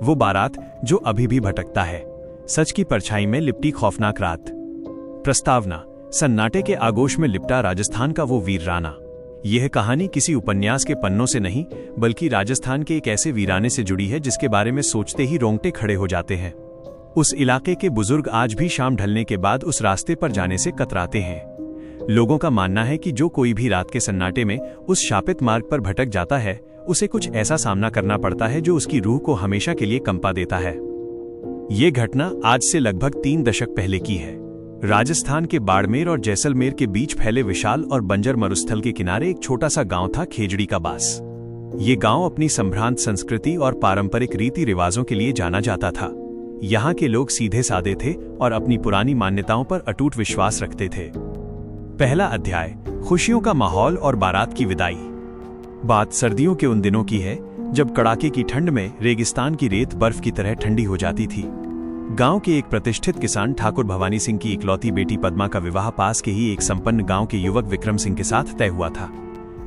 वो बारात जो अभी भी भटकता है, सच की परछाई में लिपटी खौफनाक रात। प्रस्तावना: सन्नाटे के आगोश में लिपटा राजस्थान का वो वीराना। यह कहानी किसी उपन्यास के पन्नों से नहीं, बल्कि राजस्थान के एक ऐसे वीराने से जुड़ी है जिसके बारे में सोचते ही रोंगटे खड़े हो जाते हैं। उस इलाके के बुजुर्ग आज भी शाम ढलने के बाद उस रास्ते पर जाने से कतराते हैं। लोगों का मानना है कि जो कोई भी रात के सन्नाटे में उस शापित मार्ग पर भटक जाता है, उसे कुछ ऐसा सामना करना पड़ता है जो उसकी रूह को हमेशा के लिए कंपा देता है। ये घटना आज से लगभग 3 दशक पहले की है। राजस्थान के बाड़मेर और जैसलमेर के बीच फैले विशाल और बंजर मरुस्थल के किनारे एक छोटा सा गांव था, खेजड़ी का बास। ये गांव अपनी संभ्रांत संस्कृति और पारंपरिक रीति रिवाजों के लिए जाना जाता था। यहाँ के लोग सीधे सादे थे और अपनी पुरानी मान्यताओं पर अटूट विश्वास रखते थे। पहला अध्याय: खुशियों का माहौल और बारात की विदाई। बात सर्दियों के उन दिनों की है जब कड़ाके की ठंड में रेगिस्तान की रेत बर्फ की तरह ठंडी हो जाती थी। गांव के एक प्रतिष्ठित किसान ठाकुर भवानी सिंह की इकलौती बेटी पद्मा का विवाह पास के ही एक संपन्न गांव के युवक विक्रम सिंह के साथ तय हुआ था।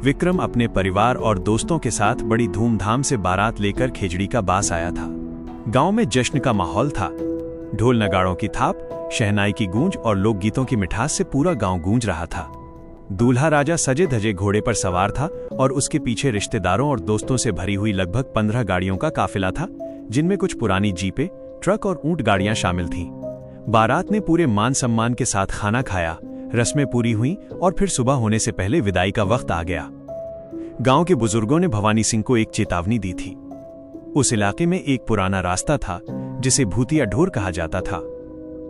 विक्रम अपने परिवार और दोस्तों के साथ बड़ी धूमधाम से बारात लेकर खेजड़ी का बास आया था। गांव में जश्न का माहौल था। ढोल नगाड़ों की थाप, शहनाई की गूंज और लोकगीतों की मिठास से पूरा गांव गूंज रहा था। दूल्हा राजा सजे धजे घोड़े पर सवार था और उसके पीछे रिश्तेदारों और दोस्तों से भरी हुई लगभग 15 गाड़ियों का काफिला था, जिनमें कुछ पुरानी जीपें, ट्रक और ऊंट गाड़ियां शामिल थीं। बारात ने पूरे मान सम्मान के साथ खाना खाया, रस्में पूरी हुईं और फिर सुबह होने से पहले विदाई का वक्त आ गया। गांव के बुजुर्गों ने भवानी सिंह को एक चेतावनी दी थी। उस इलाके में एक पुराना रास्ता था जिसे भूतिया ढोर कहा जाता था।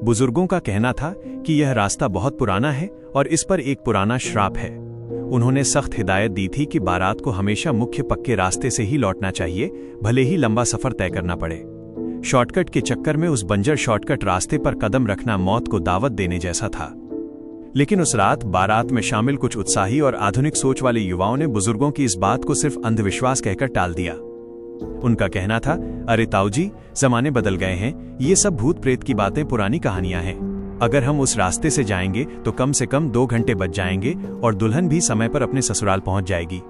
बुजुर्गों का कहना था कि यह रास्ता बहुत पुराना है और इस पर एक पुराना श्राप है। उन्होंने सख्त हिदायत दी थी कि बारात को हमेशा मुख्य पक्के रास्ते से ही लौटना चाहिए, भले ही लंबा सफर तय करना पड़े। शॉर्टकट के चक्कर में उस बंजर शॉर्टकट रास्ते पर कदम रखना मौत को दावत देने जैसा था। लेकिन उस रात बारात में शामिल कुछ उत्साही और आधुनिक सोच वाले युवाओं ने बुजुर्गों की इस बात को सिर्फ अंधविश्वास कहकर टाल दिया। उनका कहना था, अरे ताऊजी, जमाने बदल गए हैं, ये सब भूत प्रेत की बातें पुरानी कहानियां हैं। अगर हम उस रास्ते से जाएंगे तो कम से कम 2 घंटे बच जाएंगे और दुल्हन भी समय पर अपने ससुराल पहुंच जाएगी।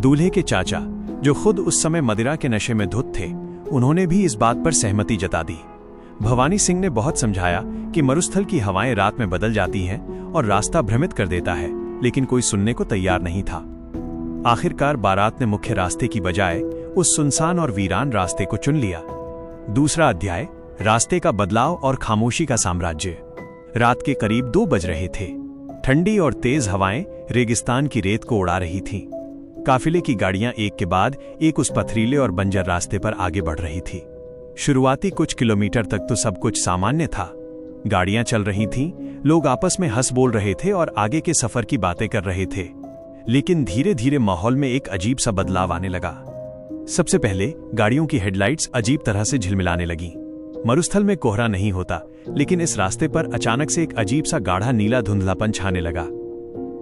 दूल्हे के चाचा, जो खुद उस समय मदिरा के नशे में धुत थे, उन्होंने भी इस बात पर सहमति जता दी। भवानी सिंह ने बहुत समझाया कि मरुस्थल की हवाएं रात में बदल जाती हैं और रास्ता भ्रमित कर देता है, लेकिन कोई सुनने को तैयार नहीं था। आखिरकार बारात ने मुख्य रास्ते की बजाय उस सुनसान और वीरान रास्ते को चुन लिया। दूसरा अध्याय: रास्ते का बदलाव और खामोशी का साम्राज्य। रात के करीब 2 बज रहे थे। ठंडी और तेज हवाएं रेगिस्तान की रेत को उड़ा रही थीं। काफिले की गाड़ियां एक के बाद एक उस पथरीले और बंजर रास्ते पर आगे बढ़ रही थी। शुरुआती कुछ किलोमीटर तक तो सब कुछ सामान्य था। गाड़ियां चल रही थीं, लोग आपस में हंस बोल रहे थे और आगे के सफर की बातें कर रहे थे। लेकिन धीरे धीरे माहौल में एक अजीब सा बदलाव आने लगा। सबसे पहले गाड़ियों की हेडलाइट्स अजीब तरह से झिलमिलाने लगीं। मरुस्थल में कोहरा नहीं होता, लेकिन इस रास्ते पर अचानक से एक अजीब सा गाढ़ा नीला धुंधलापन छाने लगा।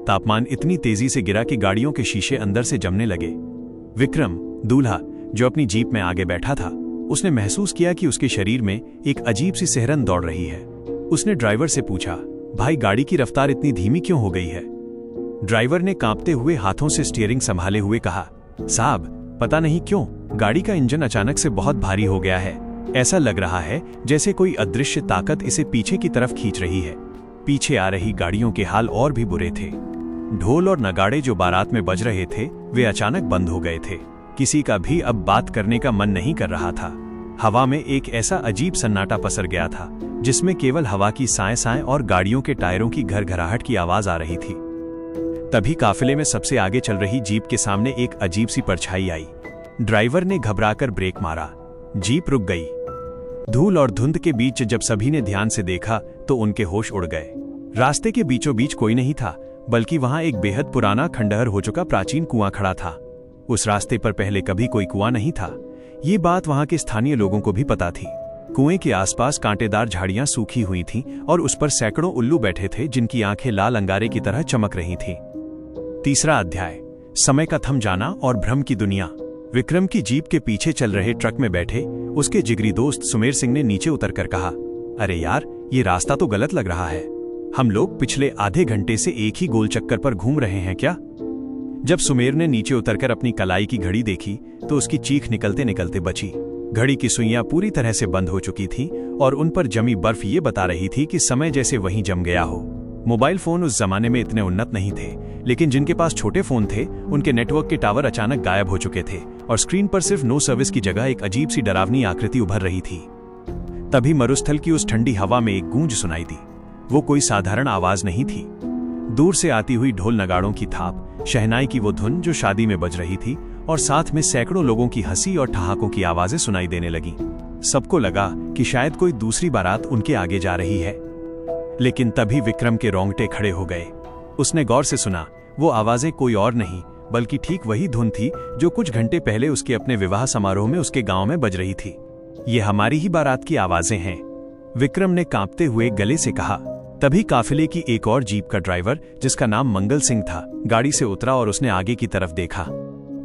तापमान इतनी तेजी से गिरा कि गाड़ियों के शीशे अंदर से जमने लगे। विक्रम, दूल्हा, जो अपनी जीप में आगे बैठा था, उसने महसूस किया कि उसके शरीर में एक अजीब सी सिहरन दौड़ रही है। उसने ड्राइवर से पूछा, भाई, गाड़ी की रफ्तार इतनी धीमी क्यों हो गई है? ड्राइवर ने कांपते हुए हाथों से स्टीयरिंग संभाले हुए कहा, साहब, पता नहीं क्यों गाड़ी का इंजन अचानक से बहुत भारी हो गया है। ऐसा लग रहा है जैसे कोई अदृश्य ताकत इसे पीछे की तरफ खींच रही है। पीछे आ रही गाड़ियों के हाल और भी बुरे थे। ढोल और नगाड़े जो बारात में बज रहे थे, वे अचानक बंद हो गए थे। किसी का भी अब बात करने का मन नहीं कर रहा था। हवा में एक ऐसा अजीब सन्नाटा पसर गया था जिसमें केवल हवा की साएं-साएं और गाड़ियों के टायरों की घरघराहट की आवाज आ रही थी। तभी काफिले में सबसे आगे चल रही जीप के सामने एक अजीब सी परछाई आई। ड्राइवर ने घबराकर ब्रेक मारा। जीप रुक गई। धूल और धुंध के बीच जब सभी ने ध्यान से देखा तो उनके होश उड़ गए। रास्ते के बीचों बीच कोई नहीं था, बल्कि वहां एक बेहद पुराना खंडहर हो चुका प्राचीन कुआं खड़ा था। उस रास्ते पर पहले कभी कोई कुआं नहीं था। ये बात वहां के स्थानीय लोगों को भी पता थी। कुएं के आसपास कांटेदार झाड़ियां सूखी हुई थीं और उस पर सैकड़ों उल्लू बैठे थे जिनकी आंखें लाल अंगारे की तरह चमक रही थीं। तीसरा अध्याय: समय का थम जाना और भ्रम की दुनिया। विक्रम की जीप के पीछे चल रहे ट्रक में बैठे उसके जिगरी दोस्त सुमेर सिंह ने नीचे उतरकर कहा, अरे यार, ये रास्ता तो गलत लग रहा है। हम लोग पिछले आधे घंटे से एक ही गोल चक्कर पर घूम रहे हैं क्या? जब सुमेर ने नीचे उतरकर अपनी कलाई की घड़ी देखी तो उसकी चीख निकलते निकलते बची। घड़ी की सुइयां पूरी तरह से बंद हो चुकी थीं और उन पर जमी बर्फ ये बता रही थी कि समय जैसे वहीं जम गया हो। मोबाइल फोन उस जमाने में इतने उन्नत नहीं थे, लेकिन जिनके पास छोटे फोन थे उनके नेटवर्क के टावर अचानक गायब हो चुके थे और स्क्रीन पर सिर्फ नो सर्विस की जगह एक अजीब सी डरावनी आकृति उभर रही थी। तभी मरुस्थल की उस ठंडी हवा में एक गूंज सुनाई दी। वो कोई साधारण आवाज नहीं थी। दूर से आती हुई ढोल नगाड़ों की थाप, शहनाई की वो धुन जो शादी में बज रही थी, और साथ में सैकड़ों लोगों की हंसी और ठहाकों की आवाजें सुनाई देने लगीं। सबको लगा कि शायद कोई दूसरी बारात उनके आगे जा रही है। लेकिन तभी विक्रम के रोंगटे खड़े हो गए। उसने गौर से सुना। वो आवाजें कोई और नहीं बल्कि ठीक वही धुन थी जो कुछ घंटे पहले उसके अपने विवाह समारोह में उसके गांव में बज रही थी। ये हमारी ही बारात की आवाजें हैं, विक्रम ने कांपते हुए गले से कहा। तभी काफिले की एक और जीप का ड्राइवर, जिसका नाम मंगल सिंह था, गाड़ी से उतरा और उसने आगे की तरफ देखा।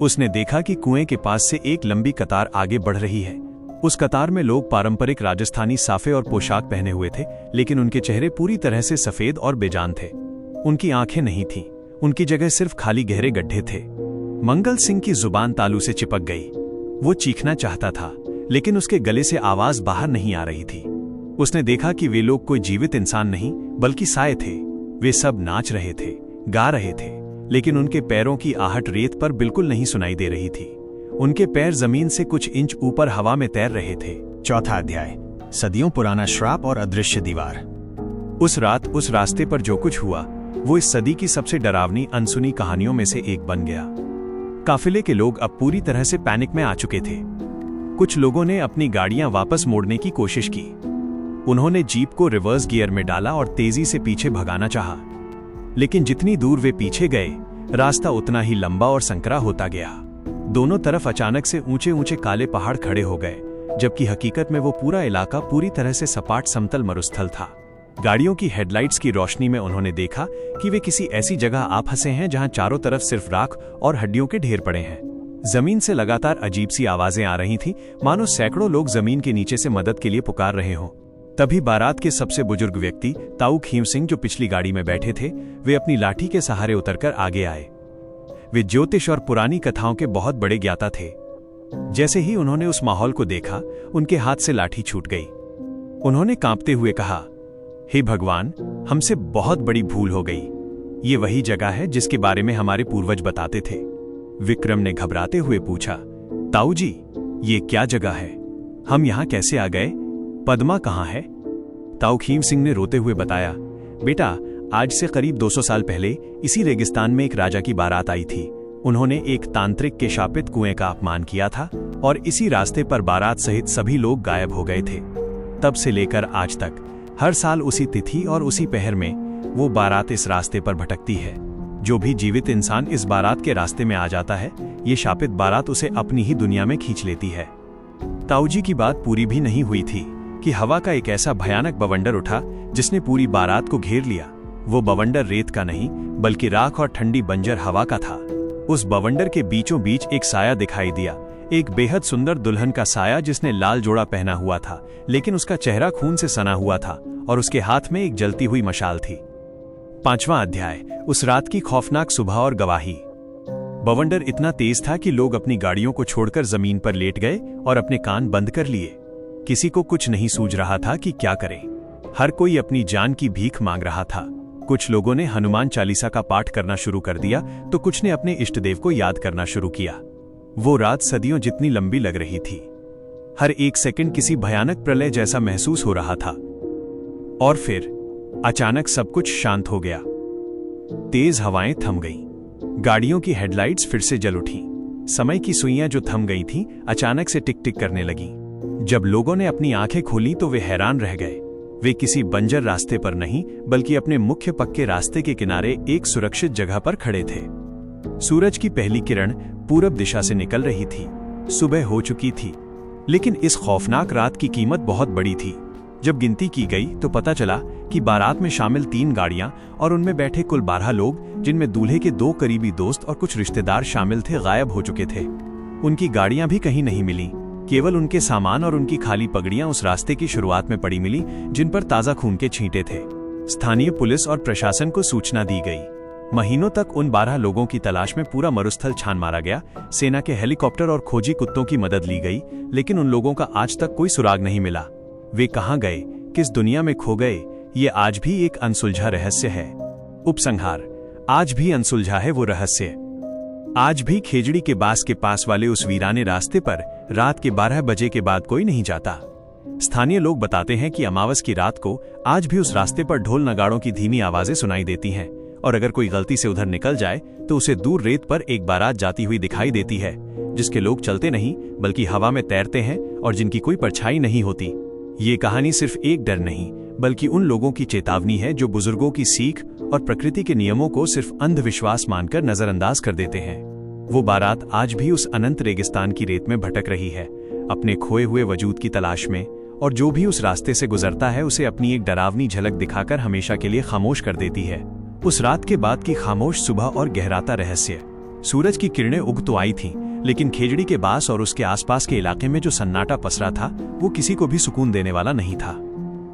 उसने देखा कि कुएं के पास से एक लंबी कतार आगे बढ़ रही है। उस कतार में लोग पारंपरिक राजस्थानी साफे और पोशाक पहने हुए थे, लेकिन उनके चेहरे पूरी तरह से सफेद और बेजान थे। उनकी आंखें नहीं थीं, उनकी जगह सिर्फ खाली गहरे गड्ढे थे। मंगल सिंह की जुबान तालू से चिपक गई। वो चीखना चाहता था, लेकिन उसके गले से आवाज बाहर नहीं आ रही थी। उसने देखा कि वे लोग कोई जीवित इंसान नहीं बल्कि साए थे। वे सब नाच रहे थे, गा रहे थे, लेकिन उनके पैरों की आहट रेत पर बिल्कुल नहीं सुनाई दे रही थी। उनके पैर जमीन से कुछ इंच ऊपर हवा में तैर रहे थे। चौथा अध्याय, सदियों पुराना श्राप और अदृश्य दीवार। उस रात उस रास्ते पर जो कुछ हुआ वो इस सदी की सबसे डरावनी अनसुनी कहानियों में से एक बन गया। काफिले के लोग अब पूरी तरह से पैनिक में आ चुके थे। कुछ लोगों ने अपनी गाड़ियां वापस मोड़ने की कोशिश की। उन्होंने जीप को रिवर्स गियर में डाला और तेजी से पीछे भगाना चाहा, लेकिन जितनी दूर वे पीछे गए रास्ता उतना ही लंबा और संकरा होता गया। दोनों तरफ अचानक से ऊंचे ऊंचे काले पहाड़ खड़े हो गए, जबकि हकीकत में वो पूरा इलाका पूरी तरह से सपाट समतल मरुस्थल था। गाड़ियों की हेडलाइट्स की रोशनी में उन्होंने देखा कि वे किसी ऐसी जगह आ फंसे हैं जहां चारों तरफ सिर्फ राख और हड्डियों के ढेर पड़े हैं। जमीन से लगातार अजीब सी आवाजें आ रही थीं, मानो सैकड़ों लोग जमीन के नीचे से मदद के लिए पुकार रहे हों। तभी बारात के सबसे बुजुर्ग व्यक्ति ताऊ खीम सिंह, जो पिछली गाड़ी में बैठे थे, वे अपनी लाठी के सहारे उतरकर आगे आए। वे ज्योतिष और पुरानी कथाओं के बहुत बड़े ज्ञाता थे। जैसे ही उन्होंने उस माहौल को देखा, उनके हाथ से लाठी छूट गई। उन्होंने कांपते हुए कहा, हे भगवान, हमसे बहुत बड़ी भूल हो गई। ये वही जगह है जिसके बारे में हमारे पूर्वज बताते थे। विक्रम ने घबराते हुए पूछा, ताऊ जी, ये क्या जगह है? हम यहाँ कैसे आ गए? पद्मा कहाँ है? ताऊ खीम सिंह ने रोते हुए बताया, बेटा, आज से करीब 200 साल पहले इसी रेगिस्तान में एक राजा की बारात आई थी। उन्होंने एक तांत्रिक के शापित कुएं का अपमान किया था और इसी रास्ते पर बारात सहित सभी लोग गायब हो गए थे। तब से लेकर आज तक हर साल उसी तिथि और उसी पहर में वो बारात इस रास्ते पर भटकती है। जो भी जीवित इंसान इस बारात के रास्ते में आ जाता है, ये शापित बारात उसे अपनी ही दुनिया में खींच लेती है। ताऊ जी की बात पूरी भी नहीं हुई थी कि हवा का एक ऐसा भयानक बवंडर उठा जिसने पूरी बारात को घेर लिया। वो बवंडर रेत का नहीं बल्कि राख और ठंडी बंजर हवा का था। उस बवंडर के बीचों बीच एक साया दिखाई दिया, एक बेहद सुंदर दुल्हन का साया जिसने लाल जोड़ा पहना हुआ था, लेकिन उसका चेहरा खून से सना हुआ था और उसके हाथ में एक जलती हुई मशाल थी। 5वां अध्याय, उस रात की खौफनाक सुबह और गवाही। बवंडर इतना तेज था कि लोग अपनी गाड़ियों को छोड़कर जमीन पर लेट गए और अपने कान बंद कर लिए। किसी को कुछ नहीं सूझ रहा था कि क्या करे। हर कोई अपनी जान की भीख मांग रहा था। कुछ लोगों ने हनुमान चालीसा का पाठ करना शुरू कर दिया तो कुछ ने अपने इष्टदेव को याद करना शुरू किया। वो रात सदियों जितनी लंबी लग रही थी। हर एक सेकंड किसी भयानक प्रलय जैसा महसूस हो रहा था। और फिर अचानक सब कुछ शांत हो गया। तेज हवाएं थम गईं। गाड़ियों की हेडलाइट्स फिर से जल उठीं। समय की सुइयां जो थम गई थीं, अचानक से टिक टिक करने लगीं। जब लोगों ने अपनी आंखें खोली तो वे हैरान रह गए। वे किसी बंजर रास्ते पर नहीं बल्कि अपने मुख्य पक्के रास्ते के किनारे एक सुरक्षित जगह पर खड़े थे। सूरज की पहली किरण पूरब दिशा से निकल रही थी। सुबह हो चुकी थी, लेकिन इस खौफनाक रात की कीमत बहुत बड़ी थी। जब गिनती की गई तो पता चला कि बारात में शामिल 3 गाड़ियां और उनमें बैठे कुल 12 लोग, जिनमें दूल्हे के 2 करीबी दोस्त और कुछ रिश्तेदार शामिल थे, गायब हो चुके थे। उनकी गाड़ियां भी कहीं नहीं मिली। केवल उनके सामान और उनकी खाली पगड़ियां उस रास्ते की शुरुआत में पड़ी मिली, जिन पर ताजा खून के छींटे थे। स्थानीय पुलिस और प्रशासन को सूचना दी गई। महीनों तक उन 12 लोगों की तलाश में पूरा मरुस्थल छान मारा गया, सेना के हेलीकॉप्टर और खोजी कुत्तों की मदद ली गई, लेकिन उन लोगों का आज तक कोई सुराग नहीं मिला। वे कहाँ गए, किस दुनिया में खो गए, ये आज भी एक अनसुलझा रहस्य है। उपसंहार: आज भी अनसुलझा है वो रहस्य। आज भी खेजड़ी के बास के पास वाले उस वीराने रास्ते पर रात के 12 बजे के बाद कोई नहीं जाता। स्थानीय लोग बताते हैं कि अमावस की रात को आज भी उस रास्ते पर ढोल नगाड़ों की धीमी आवाजें सुनाई देती हैं, और अगर कोई गलती से उधर निकल जाए तो उसे दूर रेत पर एक बारात जाती हुई दिखाई देती है, जिसके लोग चलते नहीं बल्कि हवा में तैरते हैं और जिनकी कोई परछाई नहीं होती। ये कहानी सिर्फ एक डर नहीं बल्कि उन लोगों की चेतावनी है जो बुजुर्गों की सीख और प्रकृति के नियमों को सिर्फ अंधविश्वास मानकर नजरअंदाज कर देते हैं। वो बारात आज भी उस अनंत रेगिस्तान की रेत में भटक रही है, अपने खोए हुए वजूद की तलाश में, और जो भी उस रास्ते से गुजरता है उसे अपनी एक डरावनी झलक दिखाकर हमेशा के लिए खामोश कर देती है। उस रात के बाद की खामोश सुबह और गहराता रहस्य। सूरज की किरणें उग तो आई थीं, लेकिन खेजड़ी के बास और उसके आसपास के इलाके में जो सन्नाटा पसरा था वो किसी को भी सुकून देने वाला नहीं था।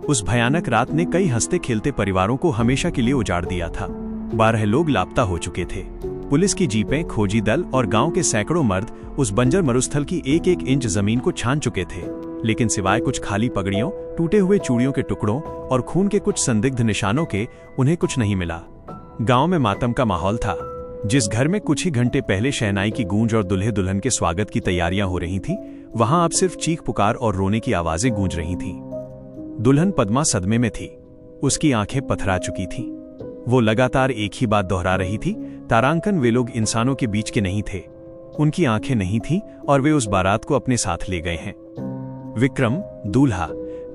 उस भयानक रात ने कई हंसते खेलते परिवारों को हमेशा के लिए उजाड़ दिया था। 12 लोग लापता हो चुके थे। पुलिस की जीपें, खोजी दल और गांव के सैकड़ों मर्द उस बंजर मरुस्थल की एक एक इंच जमीन को छान चुके थे, लेकिन सिवाय कुछ खाली पगड़ियों, टूटे हुए चूड़ियों के टुकड़ों और खून के कुछ संदिग्ध निशानों के उन्हें कुछ नहीं मिला। गांव में मातम का माहौल था। जिस घर में कुछ ही घंटे पहले शहनाई की गूंज और दूल्हे दुल्हन के स्वागत की तैयारियां हो रही थीं, वहां अब सिर्फ चीख पुकार और रोने की आवाजें गूंज रही थीं। दुल्हन पद्मा सदमे में थी। उसकी आंखें पथरा चुकी थीं। वो लगातार एक ही बात दोहरा रही थी, तारांकन वे लोग इंसानों के बीच के नहीं थे। उनकी आंखें नहीं थीं और वे उस बारात को अपने साथ ले गए हैं। विक्रम, दूल्हा,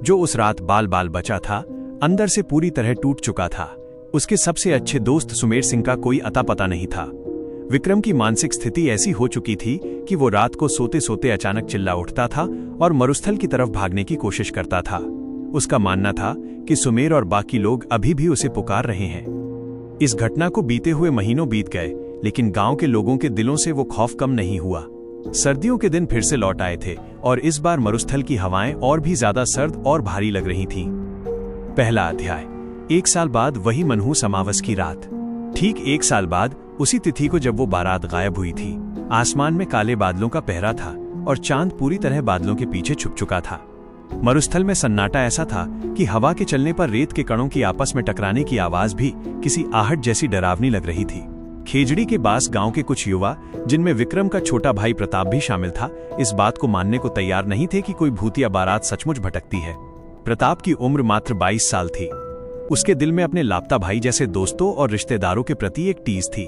जो उस रात बाल बाल बचा था, अंदर से पूरी तरह टूट चुका था। उसके सबसे अच्छे दोस्त सुमेर सिंह का कोई अता पता नहीं था। विक्रम की मानसिक स्थिति ऐसी हो चुकी थी कि वो रात को सोते सोते अचानक चिल्ला उठता था और मरुस्थल की तरफ भागने की कोशिश करता था। उसका मानना था कि सुमेर और बाकी लोग अभी भी उसे पुकार रहे हैं। इस घटना को बीते हुए महीनों बीत गए, लेकिन गांव के लोगों के दिलों से वो खौफ कम नहीं हुआ। सर्दियों के दिन फिर से लौट आए थे और इस बार मरुस्थल की हवाएं और भी ज्यादा सर्द और भारी लग रही थीं। पहला अध्याय। 1 साल बाद वही मनहूस अमावस की रात। ठीक 1 साल बाद उसी तिथि को जब वो बारात गायब हुई थी, आसमान में काले बादलों का पहरा था और चांद पूरी तरह बादलों के पीछे छुप चुका था। मरुस्थल में सन्नाटा ऐसा था कि हवा के चलने पर रेत के कणों की आपस में टकराने की आवाज भी किसी आहट जैसी डरावनी लग रही थी। खेजड़ी के पास गांव के कुछ युवा, जिनमें विक्रम का छोटा भाई प्रताप भी शामिल था, इस बात को मानने को तैयार नहीं थे कि कोई भूतिया बारात सचमुच भटकती है। प्रताप की उम्र मात्र 22 साल थी। उसके दिल में अपने लापता भाई जैसे दोस्तों और रिश्तेदारों के प्रति एक टीस थी।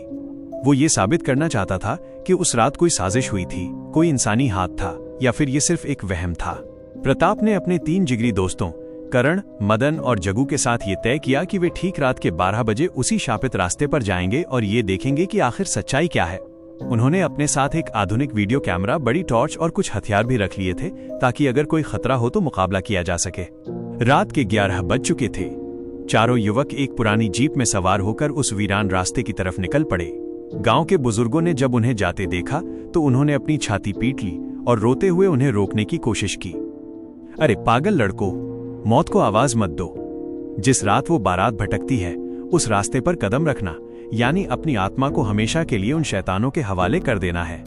वो ये साबित करना चाहता था कि उस रात कोई साजिश हुई थी, कोई इंसानी हाथ था, या फिर ये सिर्फ एक वहम था। प्रताप ने अपने 3 जिगरी दोस्तों करण, मदन और जगू के साथ ये तय किया कि वे ठीक रात के 12 बजे उसी शापित रास्ते पर जाएंगे और ये देखेंगे कि आखिर सच्चाई क्या है। उन्होंने अपने साथ एक आधुनिक वीडियो कैमरा, बड़ी टॉर्च और कुछ हथियार भी रख लिए थे, ताकि अगर कोई खतरा हो तो मुकाबला किया जा सके। रात के 11 बज चुके थे। चारों युवक एक पुरानी जीप में सवार होकर उस वीरान रास्ते की तरफ निकल पड़े। गांव के बुजुर्गों ने जब उन्हें जाते देखा तो उन्होंने अपनी छाती पीट ली और रोते हुए उन्हें रोकने की कोशिश की। अरे पागल लड़कों, मौत को आवाज मत दो। जिस रात वो बारात भटकती है, उस रास्ते पर कदम रखना यानी अपनी आत्मा को हमेशा के लिए उन शैतानों के हवाले कर देना है।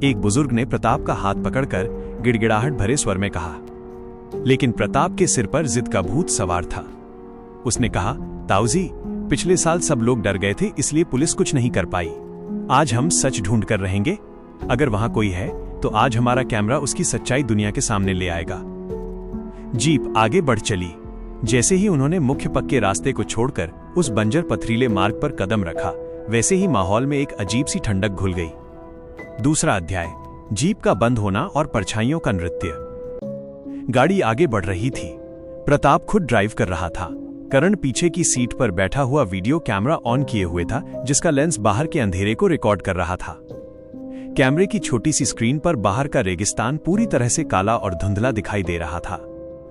एक बुजुर्ग ने प्रताप का हाथ पकड़कर गिड़गिड़ाहट भरे स्वर में कहा, लेकिन प्रताप के सिर पर जिद का भूत सवार था। उसने कहा, ताऊजी, पिछले साल सब लोग डर गए थे, इसलिए पुलिस कुछ नहीं कर पाई। आज हम सच ढूंढ कर रहेंगे। अगर वहां कोई है तो आज हमारा कैमरा उसकी सच्चाई दुनिया के सामने ले आएगा। जीप आगे बढ़ चली। जैसे ही उन्होंने मुख्य पक्के रास्ते को छोड़कर उस बंजर पथरीले मार्ग पर कदम रखा, वैसे ही माहौल में एक अजीब सी ठंडक घुल गई। दूसरा अध्याय। जीप का बंद होना और परछाइयों का नृत्य। गाड़ी आगे बढ़ रही थी। प्रताप खुद ड्राइव कर रहा था। करण पीछे की सीट पर बैठा हुआ वीडियो कैमरा ऑन किए हुए था, जिसका लेंस बाहर के अंधेरे को रिकॉर्ड कर रहा था। कैमरे की छोटी सी स्क्रीन पर बाहर का रेगिस्तान पूरी तरह से काला और धुंधला दिखाई दे रहा था।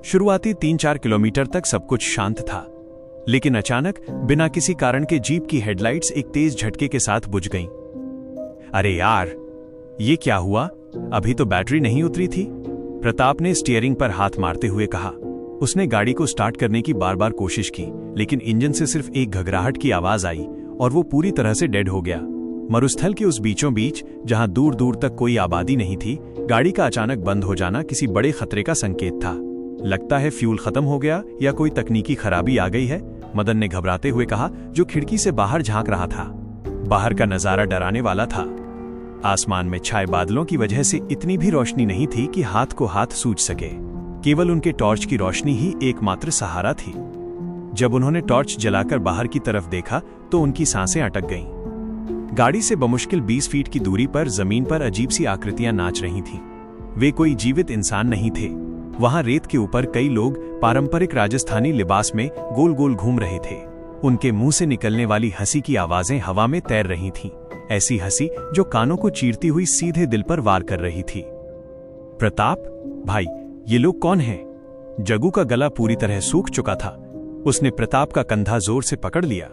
शुरुआती 3-4 किलोमीटर तक सब कुछ शांत था, लेकिन अचानक बिना किसी कारण के जीप की हेडलाइट्स एक तेज झटके के साथ बुझ गईं। अरे यार, ये क्या हुआ? अभी तो बैटरी नहीं उतरी थी। प्रताप ने स्टीयरिंग पर हाथ मारते हुए कहा। उसने गाड़ी को स्टार्ट करने की बार बार कोशिश की, लेकिन इंजन से सिर्फ एक घघराहट की आवाज आई और वो पूरी तरह से डेड हो गया। मरुस्थल के उस बीचों बीच जहां दूर दूर तक कोई आबादी नहीं थी, गाड़ी का अचानक बंद हो जाना किसी बड़े खतरे का संकेत था। लगता है फ्यूल खत्म हो गया या कोई तकनीकी खराबी आ गई है, मदन ने घबराते हुए कहा, जो खिड़की से बाहर झांक रहा था। बाहर का नजारा डराने वाला था। आसमान में छाए बादलों की वजह से इतनी भी रोशनी नहीं थी कि हाथ को हाथ सूझ सके। केवल उनके टॉर्च की रोशनी ही एकमात्र सहारा थी। जब उन्होंने टॉर्च जलाकर बाहर की तरफ देखा तो उनकी सांसें अटक गईं। गाड़ी से बमुश्किल 20 फीट की दूरी पर जमीन पर अजीब सी आकृतियां नाच रही थीं। वे कोई जीवित इंसान नहीं थे। वहां रेत के ऊपर कई लोग पारंपरिक राजस्थानी लिबास में गोल गोल घूम रहे थे। उनके मुंह से निकलने वाली हंसी की आवाजें हवा में तैर रही थीं, ऐसी हंसी जो कानों को चीरती हुई सीधे दिल पर वार कर रही थी। प्रताप भाई, ये लोग कौन हैं? जग्गू का गला पूरी तरह सूख चुका था। उसने प्रताप का कंधा जोर से पकड़ लिया।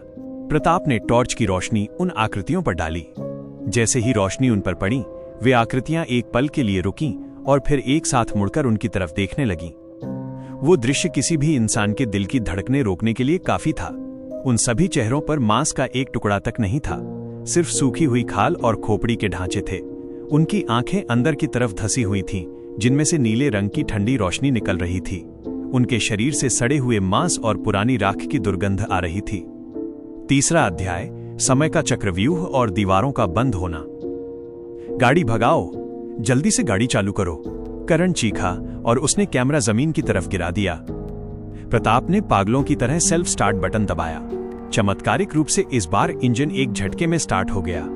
प्रताप ने टॉर्च की रोशनी उन आकृतियों पर डाली। जैसे ही रोशनी उन पर पड़ी, वे आकृतियां एक पल के लिए रुकीं और फिर एक साथ मुड़कर उनकी तरफ देखने लगीं। वो दृश्य किसी भी इंसान के दिल की धड़कनें रोकने के लिए काफी था। उन सभी चेहरों पर मांस का एक टुकड़ा तक नहीं था, सिर्फ सूखी हुई खाल और खोपड़ी के ढांचे थे। उनकी आंखें अंदर की तरफ धसी हुई थीं, जिनमें से नीले रंग की ठंडी रोशनी निकल रही थी। उनके शरीर से सड़े हुए मांस और पुरानी राख की दुर्गंध आ रही थी। तीसरा अध्याय, समय का चक्रव्यूह और दीवारों का बंद होना। गाड़ी भगाओ, जल्दी से गाड़ी चालू करो, करण चीखा और उसने कैमरा जमीन की तरफ गिरा दिया। प्रताप ने पागलों की तरह सेल्फ स्टार्ट बटन दबाया। चमत्कारिक रूप से इस बार इंजन एक झटके में स्टार्ट हो गया।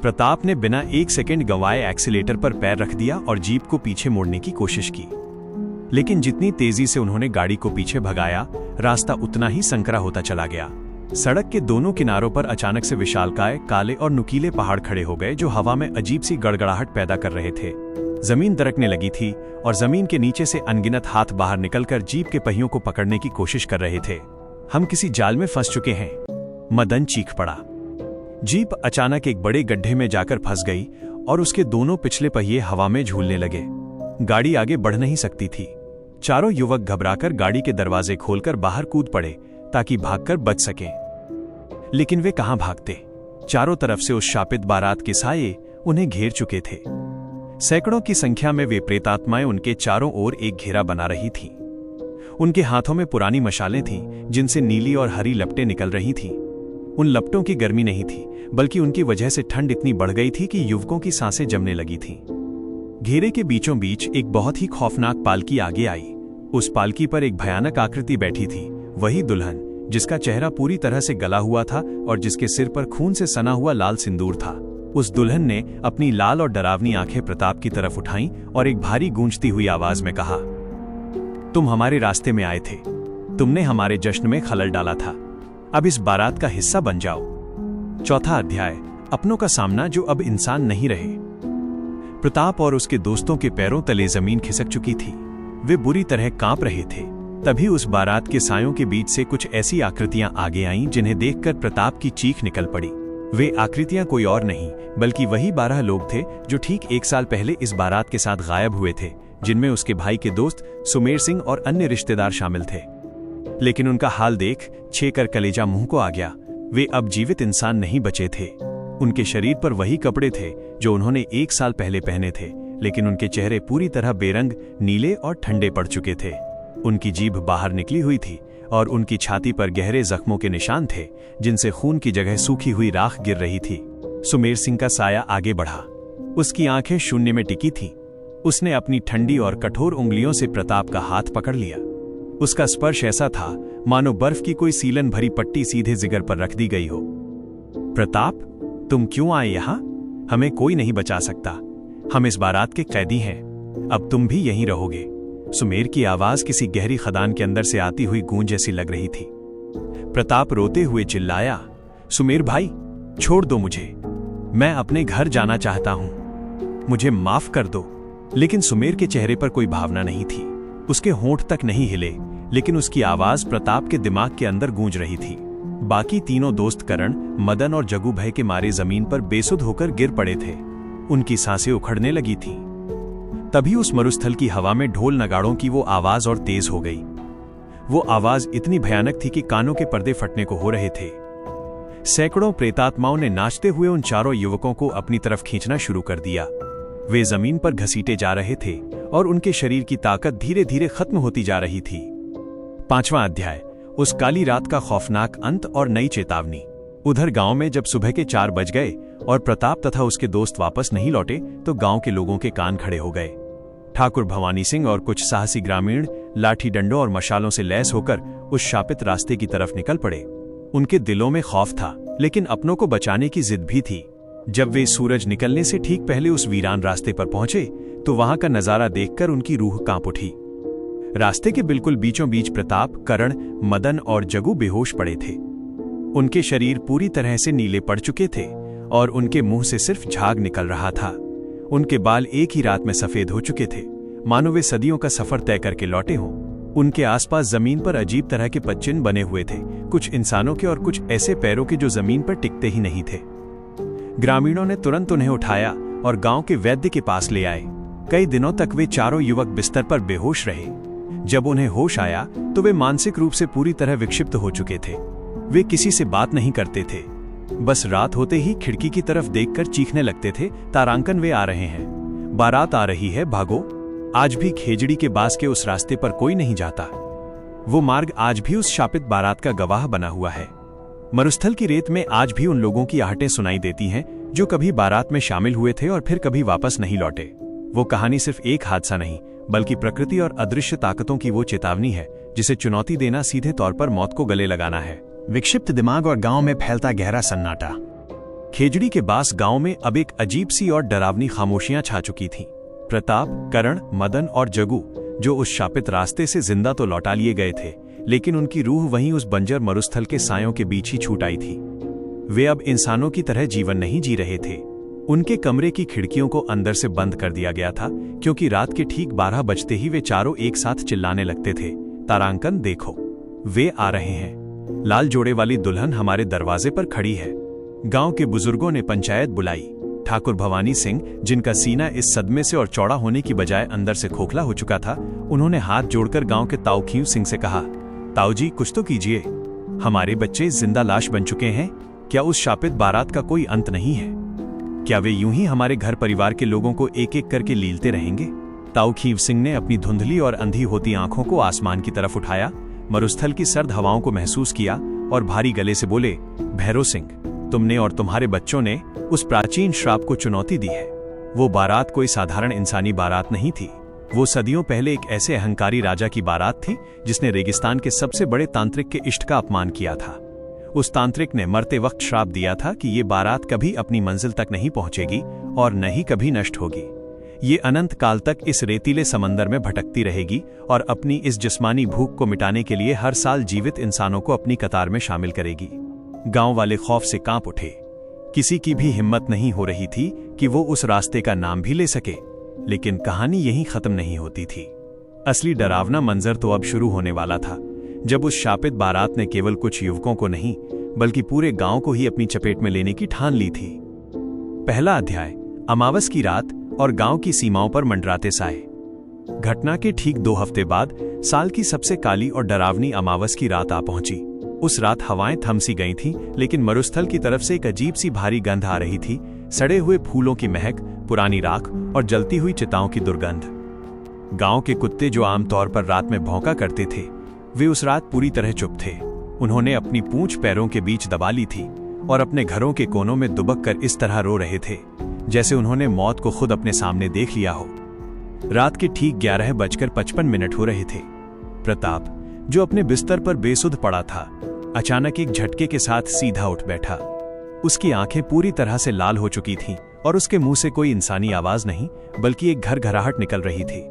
प्रताप ने बिना एक सेकंड गंवाए एक्सीलेटर पर पैर रख दिया और जीप को पीछे मोड़ने की कोशिश की। लेकिन जितनी तेजी से उन्होंने गाड़ी को पीछे भगाया, रास्ता उतना ही संकरा होता चला गया। सड़क के दोनों किनारों पर अचानक से विशालकाय काले और नुकीले पहाड़ खड़े हो गए, जो हवा में अजीब सी गड़गड़ाहट पैदा कर रहे थे। जमीन दरकने लगी थी और जमीन के नीचे से अनगिनत हाथ बाहर निकलकर जीप के पहियों को पकड़ने की कोशिश कर रहे थे। हम किसी जाल में फंस चुके हैं, मदन चीख पड़ा। जीप अचानक एक बड़े गड्ढे में जाकर फंस गई और उसके दोनों पिछले पहिए हवा में झूलने लगे। गाड़ी आगे बढ़ नहीं सकती थी। चारों युवक घबराकर गाड़ी के दरवाजे खोलकर बाहर कूद पड़े ताकि भागकर बच सकें। लेकिन वे कहां भागते? चारों तरफ से उस शापित बारात के साये उन्हें घेर चुके थे। सैकड़ों की संख्या में वे प्रेतात्माएं उनके चारों ओर एक घेरा बना रही थीं। उनके हाथों में पुरानी मशालें थीं, जिनसे नीली और हरी लपटें निकल रही थीं। उन लपटों की गर्मी नहीं थी, बल्कि उनकी वजह से ठंड इतनी बढ़ गई थी कि युवकों की सांसें जमने लगी थीं। घेरे के बीचों बीच एक बहुत ही खौफनाक पालकी आगे आई। उस पालकी पर एक भयानक आकृति बैठी थी, वही दुल्हन जिसका चेहरा पूरी तरह से गला हुआ था और जिसके सिर पर खून से सना हुआ लाल सिंदूर था। उस दुल्हन ने अपनी लाल और डरावनी आंखें प्रताप की तरफ उठाईं और एक भारी गूंजती हुई आवाज में कहा, तुम हमारे रास्ते में आए थे, तुमने हमारे जश्न में खलल डाला था, अब इस बारात का हिस्सा बन जाओ। चौथा अध्याय, अपनों का सामना जो अब इंसान नहीं रहे। प्रताप और उसके दोस्तों के पैरों तले जमीन खिसक चुकी थी। वे बुरी तरह कांप रहे थे। तभी उस बारात के सायों के बीच से कुछ ऐसी आकृतियां आगे आईं जिन्हें देखकर प्रताप की चीख निकल पड़ी। वे आकृतियां कोई और नहीं बल्कि वही 12 लोग थे जो ठीक 1 साल पहले इस बारात के साथ गायब हुए थे, जिनमें उसके भाई के दोस्त सुमेर सिंह और अन्य रिश्तेदार शामिल थे। लेकिन उनका हाल देख छेकर कलेजा मुंह को आ गया। वे अब जीवित इंसान नहीं बचे थे। उनके शरीर पर वही कपड़े थे जो उन्होंने 1 साल पहले पहने थे, लेकिन उनके चेहरे पूरी तरह बेरंग, नीले और ठंडे पड़ चुके थे। उनकी जीभ बाहर निकली हुई थी और उनकी छाती पर गहरे जख्मों के निशान थे, जिनसे खून की जगह सूखी हुई राख गिर रही थी। सुमेर सिंह का साया आगे बढ़ा। उसकी आंखें शून्य में टिकी थीं। उसने अपनी ठंडी और कठोर उंगलियों से प्रताप का हाथ पकड़ लिया। उसका स्पर्श ऐसा था मानो बर्फ की कोई सीलन भरी पट्टी सीधे जिगर पर रख दी गई हो। प्रताप, तुम क्यों आए यहां? हमें कोई नहीं बचा सकता। हम इस बारात के कैदी हैं। अब तुम भी यहीं रहोगे। सुमेर की आवाज किसी गहरी खदान के अंदर से आती हुई गूंज जैसी लग रही थी। प्रताप रोते हुए चिल्लाया, सुमेर भाई, छोड़ दो मुझे। मैं अपने घर जाना चाहता हूं। मुझे माफ कर दो। लेकिन सुमेर के चेहरे पर कोई भावना नहीं थी। उसके होंठ तक नहीं हिले, लेकिन उसकी आवाज प्रताप के दिमाग के अंदर गूंज रही थी। बाकी तीनों दोस्त करण, मदन और जग्गू भय के मारे जमीन पर बेसुध होकर गिर पड़े थे। उनकी सांसें उखड़ने लगी थीं। तभी उस मरुस्थल की हवा में ढोल नगाड़ों की वो आवाज और तेज हो गई। वो आवाज इतनी भयानक थी कि कानों के पर्दे फटने को हो रहे थे। सैकड़ों प्रेतात्माओं ने नाचते हुए उन चारों युवकों को अपनी तरफ खींचना शुरू कर दिया। वे जमीन पर घसीटे जा रहे थे और उनके शरीर की ताकत धीरे धीरे खत्म होती जा रही थी। 5वां अध्याय, उस काली रात का खौफनाक अंत और नई चेतावनी। उधर गांव में जब सुबह के 4 बज गए और प्रताप तथा उसके दोस्त वापस नहीं लौटे तो गांव के लोगों के कान खड़े हो गए। ठाकुर भवानी सिंह और कुछ साहसी ग्रामीण लाठी डंडों और मशालों से लैस होकर उस शापित रास्ते की तरफ निकल पड़े। उनके दिलों में खौफ था, लेकिन अपनों को बचाने की जिद भी थी। जब वे सूरज निकलने से ठीक पहले उस वीरान रास्ते पर पहुंचे तो वहां का नजारा देखकर उनकी रूह कांप उठी। रास्ते के बिल्कुल बीचों बीच प्रताप, करण, मदन और जगू बेहोश पड़े थे। उनके शरीर पूरी तरह से नीले पड़ चुके थे और उनके मुंह से सिर्फ झाग निकल रहा था। उनके बाल एक ही रात में सफेद हो चुके थे, मानो वे सदियों का सफर तय करके लौटे हों। उनके आसपास जमीन पर अजीब तरह के पदचिन्ह बने हुए थे, कुछ इंसानों के और कुछ ऐसे पैरों के जो जमीन पर टिकते ही नहीं थे। ग्रामीणों ने तुरंत उन्हें उठाया और गांव के वैद्य के पास ले आए। कई दिनों तक वे चारों युवक बिस्तर पर बेहोश रहे। जब उन्हें होश आया तो वे मानसिक रूप से पूरी तरह विक्षिप्त हो चुके थे। वे किसी से बात नहीं करते थे, बस रात होते ही खिड़की की तरफ देखकर चीखने लगते थे, तारांकन वे आ रहे हैं, बारात आ रही है, भागो। आज भी खेजड़ी के बास के उस रास्ते पर कोई नहीं जाता। वो मार्ग आज भी उस शापित बारात का गवाह बना हुआ है। मरुस्थल की रेत में आज भी उन लोगों की आहटें सुनाई देती हैं जो कभी बारात में शामिल हुए थे और फिर कभी वापस नहीं लौटे। वो कहानी सिर्फ एक हादसा नहीं, बल्कि प्रकृति और अदृश्य ताकतों की वो चेतावनी है जिसे चुनौती देना सीधे तौर पर मौत को गले लगाना है। विक्षिप्त दिमाग और गांव में फैलता गहरा सन्नाटा। खेजड़ी के बास गांव में अब एक अजीब सी और डरावनी खामोशियां छा चुकी थीं। प्रताप, करण, मदन और जगू, जो उस शापित रास्ते से जिंदा तो लौटा लिए गए थे, लेकिन उनकी रूह वहीं उस बंजर मरुस्थल के सायों के बीच ही छूट आई थी। वे अब इंसानों की तरह जीवन नहीं जी रहे थे। उनके कमरे की खिड़कियों को अंदर से बंद कर दिया गया था, क्योंकि रात के ठीक 12 बजते ही वे चारों एक साथ चिल्लाने लगते थे, तारांकन देखो, वे आ रहे हैं। लाल जोड़े वाली दुल्हन हमारे दरवाजे पर खड़ी है। गांव के बुजुर्गों ने पंचायत बुलाई। ठाकुर भवानी सिंह, जिनका सीना इस सदमे से और चौड़ा होने की बजाय अंदर से खोखला हो चुका था, उन्होंने हाथ जोड़कर गांव के ताऊ खींव सिंह से कहा, ताऊ जी कुछ तो कीजिए, हमारे बच्चे जिंदा लाश बन चुके हैं। क्या उस शापित बारात का कोई अंत नहीं है? क्या वे यूं ही हमारे घर परिवार के लोगों को एक एक करके लीलते रहेंगे? ताऊ खींव सिंह ने अपनी धुंधली और अंधी होती आंखों को आसमान की तरफ उठाया, मरुस्थल की सर्द हवाओं को महसूस किया और भारी गले से बोले, भैरव सिंह, तुमने और तुम्हारे बच्चों ने उस प्राचीन श्राप को चुनौती दी है। वो बारात कोई साधारण इंसानी बारात नहीं थी। वो सदियों पहले एक ऐसे अहंकारी राजा की बारात थी जिसने रेगिस्तान के सबसे बड़े तांत्रिक के इष्ट का अपमान किया था। उस तांत्रिक ने मरते वक्त श्राप दिया था कि ये बारात कभी अपनी मंजिल तक नहीं पहुंचेगी और न ही कभी नष्ट होगी। ये अनंत काल तक इस रेतीले समंदर में भटकती रहेगी और अपनी इस जिस्मानी भूख को मिटाने के लिए हर साल जीवित इंसानों को अपनी कतार में शामिल करेगी। गांव वाले खौफ से कांप उठे। किसी की भी हिम्मत नहीं हो रही थी कि वो उस रास्ते का नाम भी ले सके। लेकिन कहानी यहीं खत्म नहीं होती थी। असली डरावना मंजर तो अब शुरू होने वाला था, जब उस शापित बारात ने केवल कुछ युवकों को नहीं, बल्कि पूरे गांव को ही अपनी चपेट में लेने की ठान ली थी। पहला अध्याय, अमावस की रात और गांव की सीमाओं पर मंडराते साए। घटना के ठीक 2 हफ्ते बाद साल की सबसे काली और डरावनी अमावस की रात आ पहुंची। उस रात हवाएं थम सी गई थीं, लेकिन मरुस्थल की तरफ से एक अजीब सी भारी गंध आ रही थी। सड़े हुए फूलों की महक, पुरानी राख और जलती हुई चिताओं की दुर्गंध। गांव के कुत्ते जो आमतौर पर रात में भौंका करते थे, वे उस रात पूरी तरह चुप थे। उन्होंने अपनी पूंछ पैरों के बीच दबा ली थी और अपने घरों के कोनों में दुबक कर इस तरह रो रहे थे जैसे उन्होंने मौत को खुद अपने सामने देख लिया हो। रात के ठीक 11:55 हो रहे थे। प्रताप, जो अपने बिस्तर पर बेसुध पड़ा था, अचानक एक झटके के साथ सीधा उठ बैठा। उसकी आंखें पूरी तरह से लाल हो चुकी थीं और उसके मुंह से कोई इंसानी आवाज नहीं, बल्कि एक घरघराहट निकल रही थी।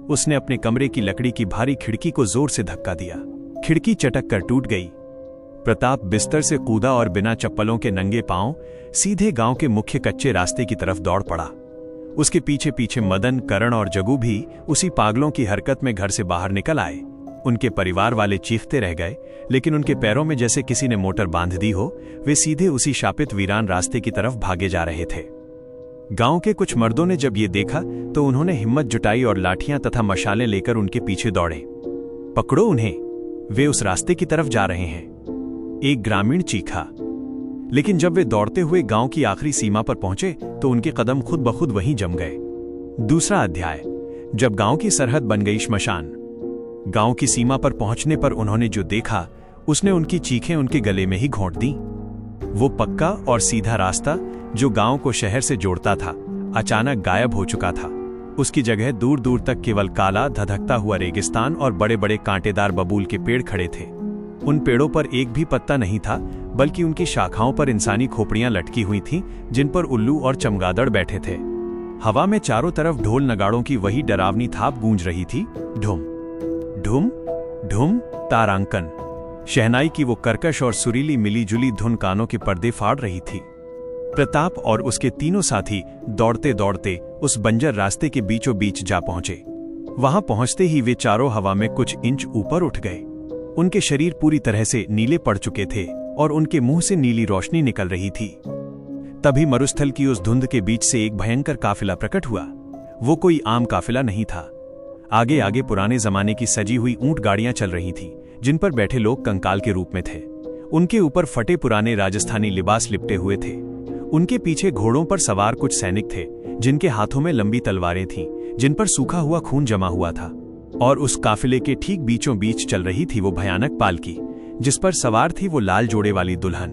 उसने अपने कमरे की लकड़ी की भारी खिड़की को जोर से धक्का दिया। खिड़की चटक कर टूट गई। प्रताप बिस्तर से कूदा और बिना चप्पलों के नंगे पांव सीधे गांव के मुख्य कच्चे रास्ते की तरफ दौड़ पड़ा। उसके पीछे पीछे मदन, करण और जगू भी उसी पागलों की हरकत में घर से बाहर निकल आए। उनके परिवार वाले चीखते रह गए, लेकिन उनके पैरों में जैसे किसी ने मोटर बांध दी हो, वे सीधे उसी शापित वीरान रास्ते की तरफ भागे जा रहे थे। गांव के कुछ मर्दों ने जब ये देखा तो उन्होंने हिम्मत जुटाई और लाठियां तथा मशालें लेकर उनके पीछे दौड़े। पकड़ो उन्हें, वे उस रास्ते की तरफ जा रहे हैं, एक ग्रामीण चीखा। लेकिन जब वे दौड़ते हुए गांव की आखिरी सीमा पर पहुंचे तो उनके कदम खुद ब खुद वहीं जम गए। दूसरा अध्याय, जब गांव की सरहद बन गई श्मशान। गांव की सीमा पर पहुंचने पर उन्होंने जो देखा उसने उनकी चीखें उनके गले में ही घोंट दी। वो पक्का और सीधा रास्ता जो गांव को शहर से जोड़ता था अचानक गायब हो चुका था। उसकी जगह दूर दूर तक केवल काला धधकता हुआ रेगिस्तान और बड़े बड़े कांटेदार बबूल के पेड़ खड़े थे। उन पेड़ों पर एक भी पत्ता नहीं था, बल्कि उनकी शाखाओं पर इंसानी खोपड़ियां लटकी हुई थीं, जिन पर उल्लू और चमगादड़ बैठे थे। हवा में चारों तरफ ढोल नगाड़ों की वही डरावनी थाप गूंज रही थी, ढुम ढुम ढुम। तारांकन शहनाई की वो कर्कश और सुरीली मिलीजुली धुन कानों के पर्दे फाड़ रही थी। प्रताप और उसके तीनों साथी दौड़ते दौड़ते उस बंजर रास्ते के बीचों बीच जा पहुंचे। वहां पहुंचते ही वे चारों हवा में कुछ इंच ऊपर उठ गए। उनके शरीर पूरी तरह से नीले पड़ चुके थे और उनके मुंह से नीली रोशनी निकल रही थी। तभी मरुस्थल की उस धुंध के बीच से एक भयंकर काफिला प्रकट हुआ। वो कोई आम काफिला नहीं था। आगे आगे पुराने जमाने की सजी हुई ऊंट गाड़ियां चल रही थीं, जिन पर बैठे लोग कंकाल के रूप में थे। उनके ऊपर फटे पुराने राजस्थानी लिबास लिपटे हुए थे। उनके पीछे घोड़ों पर सवार कुछ सैनिक थे, जिनके हाथों में लंबी तलवारें थीं, जिन पर सूखा हुआ खून जमा हुआ था। और उस काफिले के ठीक बीचों बीच चल रही थी वो भयानक पालकी, जिस पर सवार थी वो लाल जोड़े वाली दुल्हन।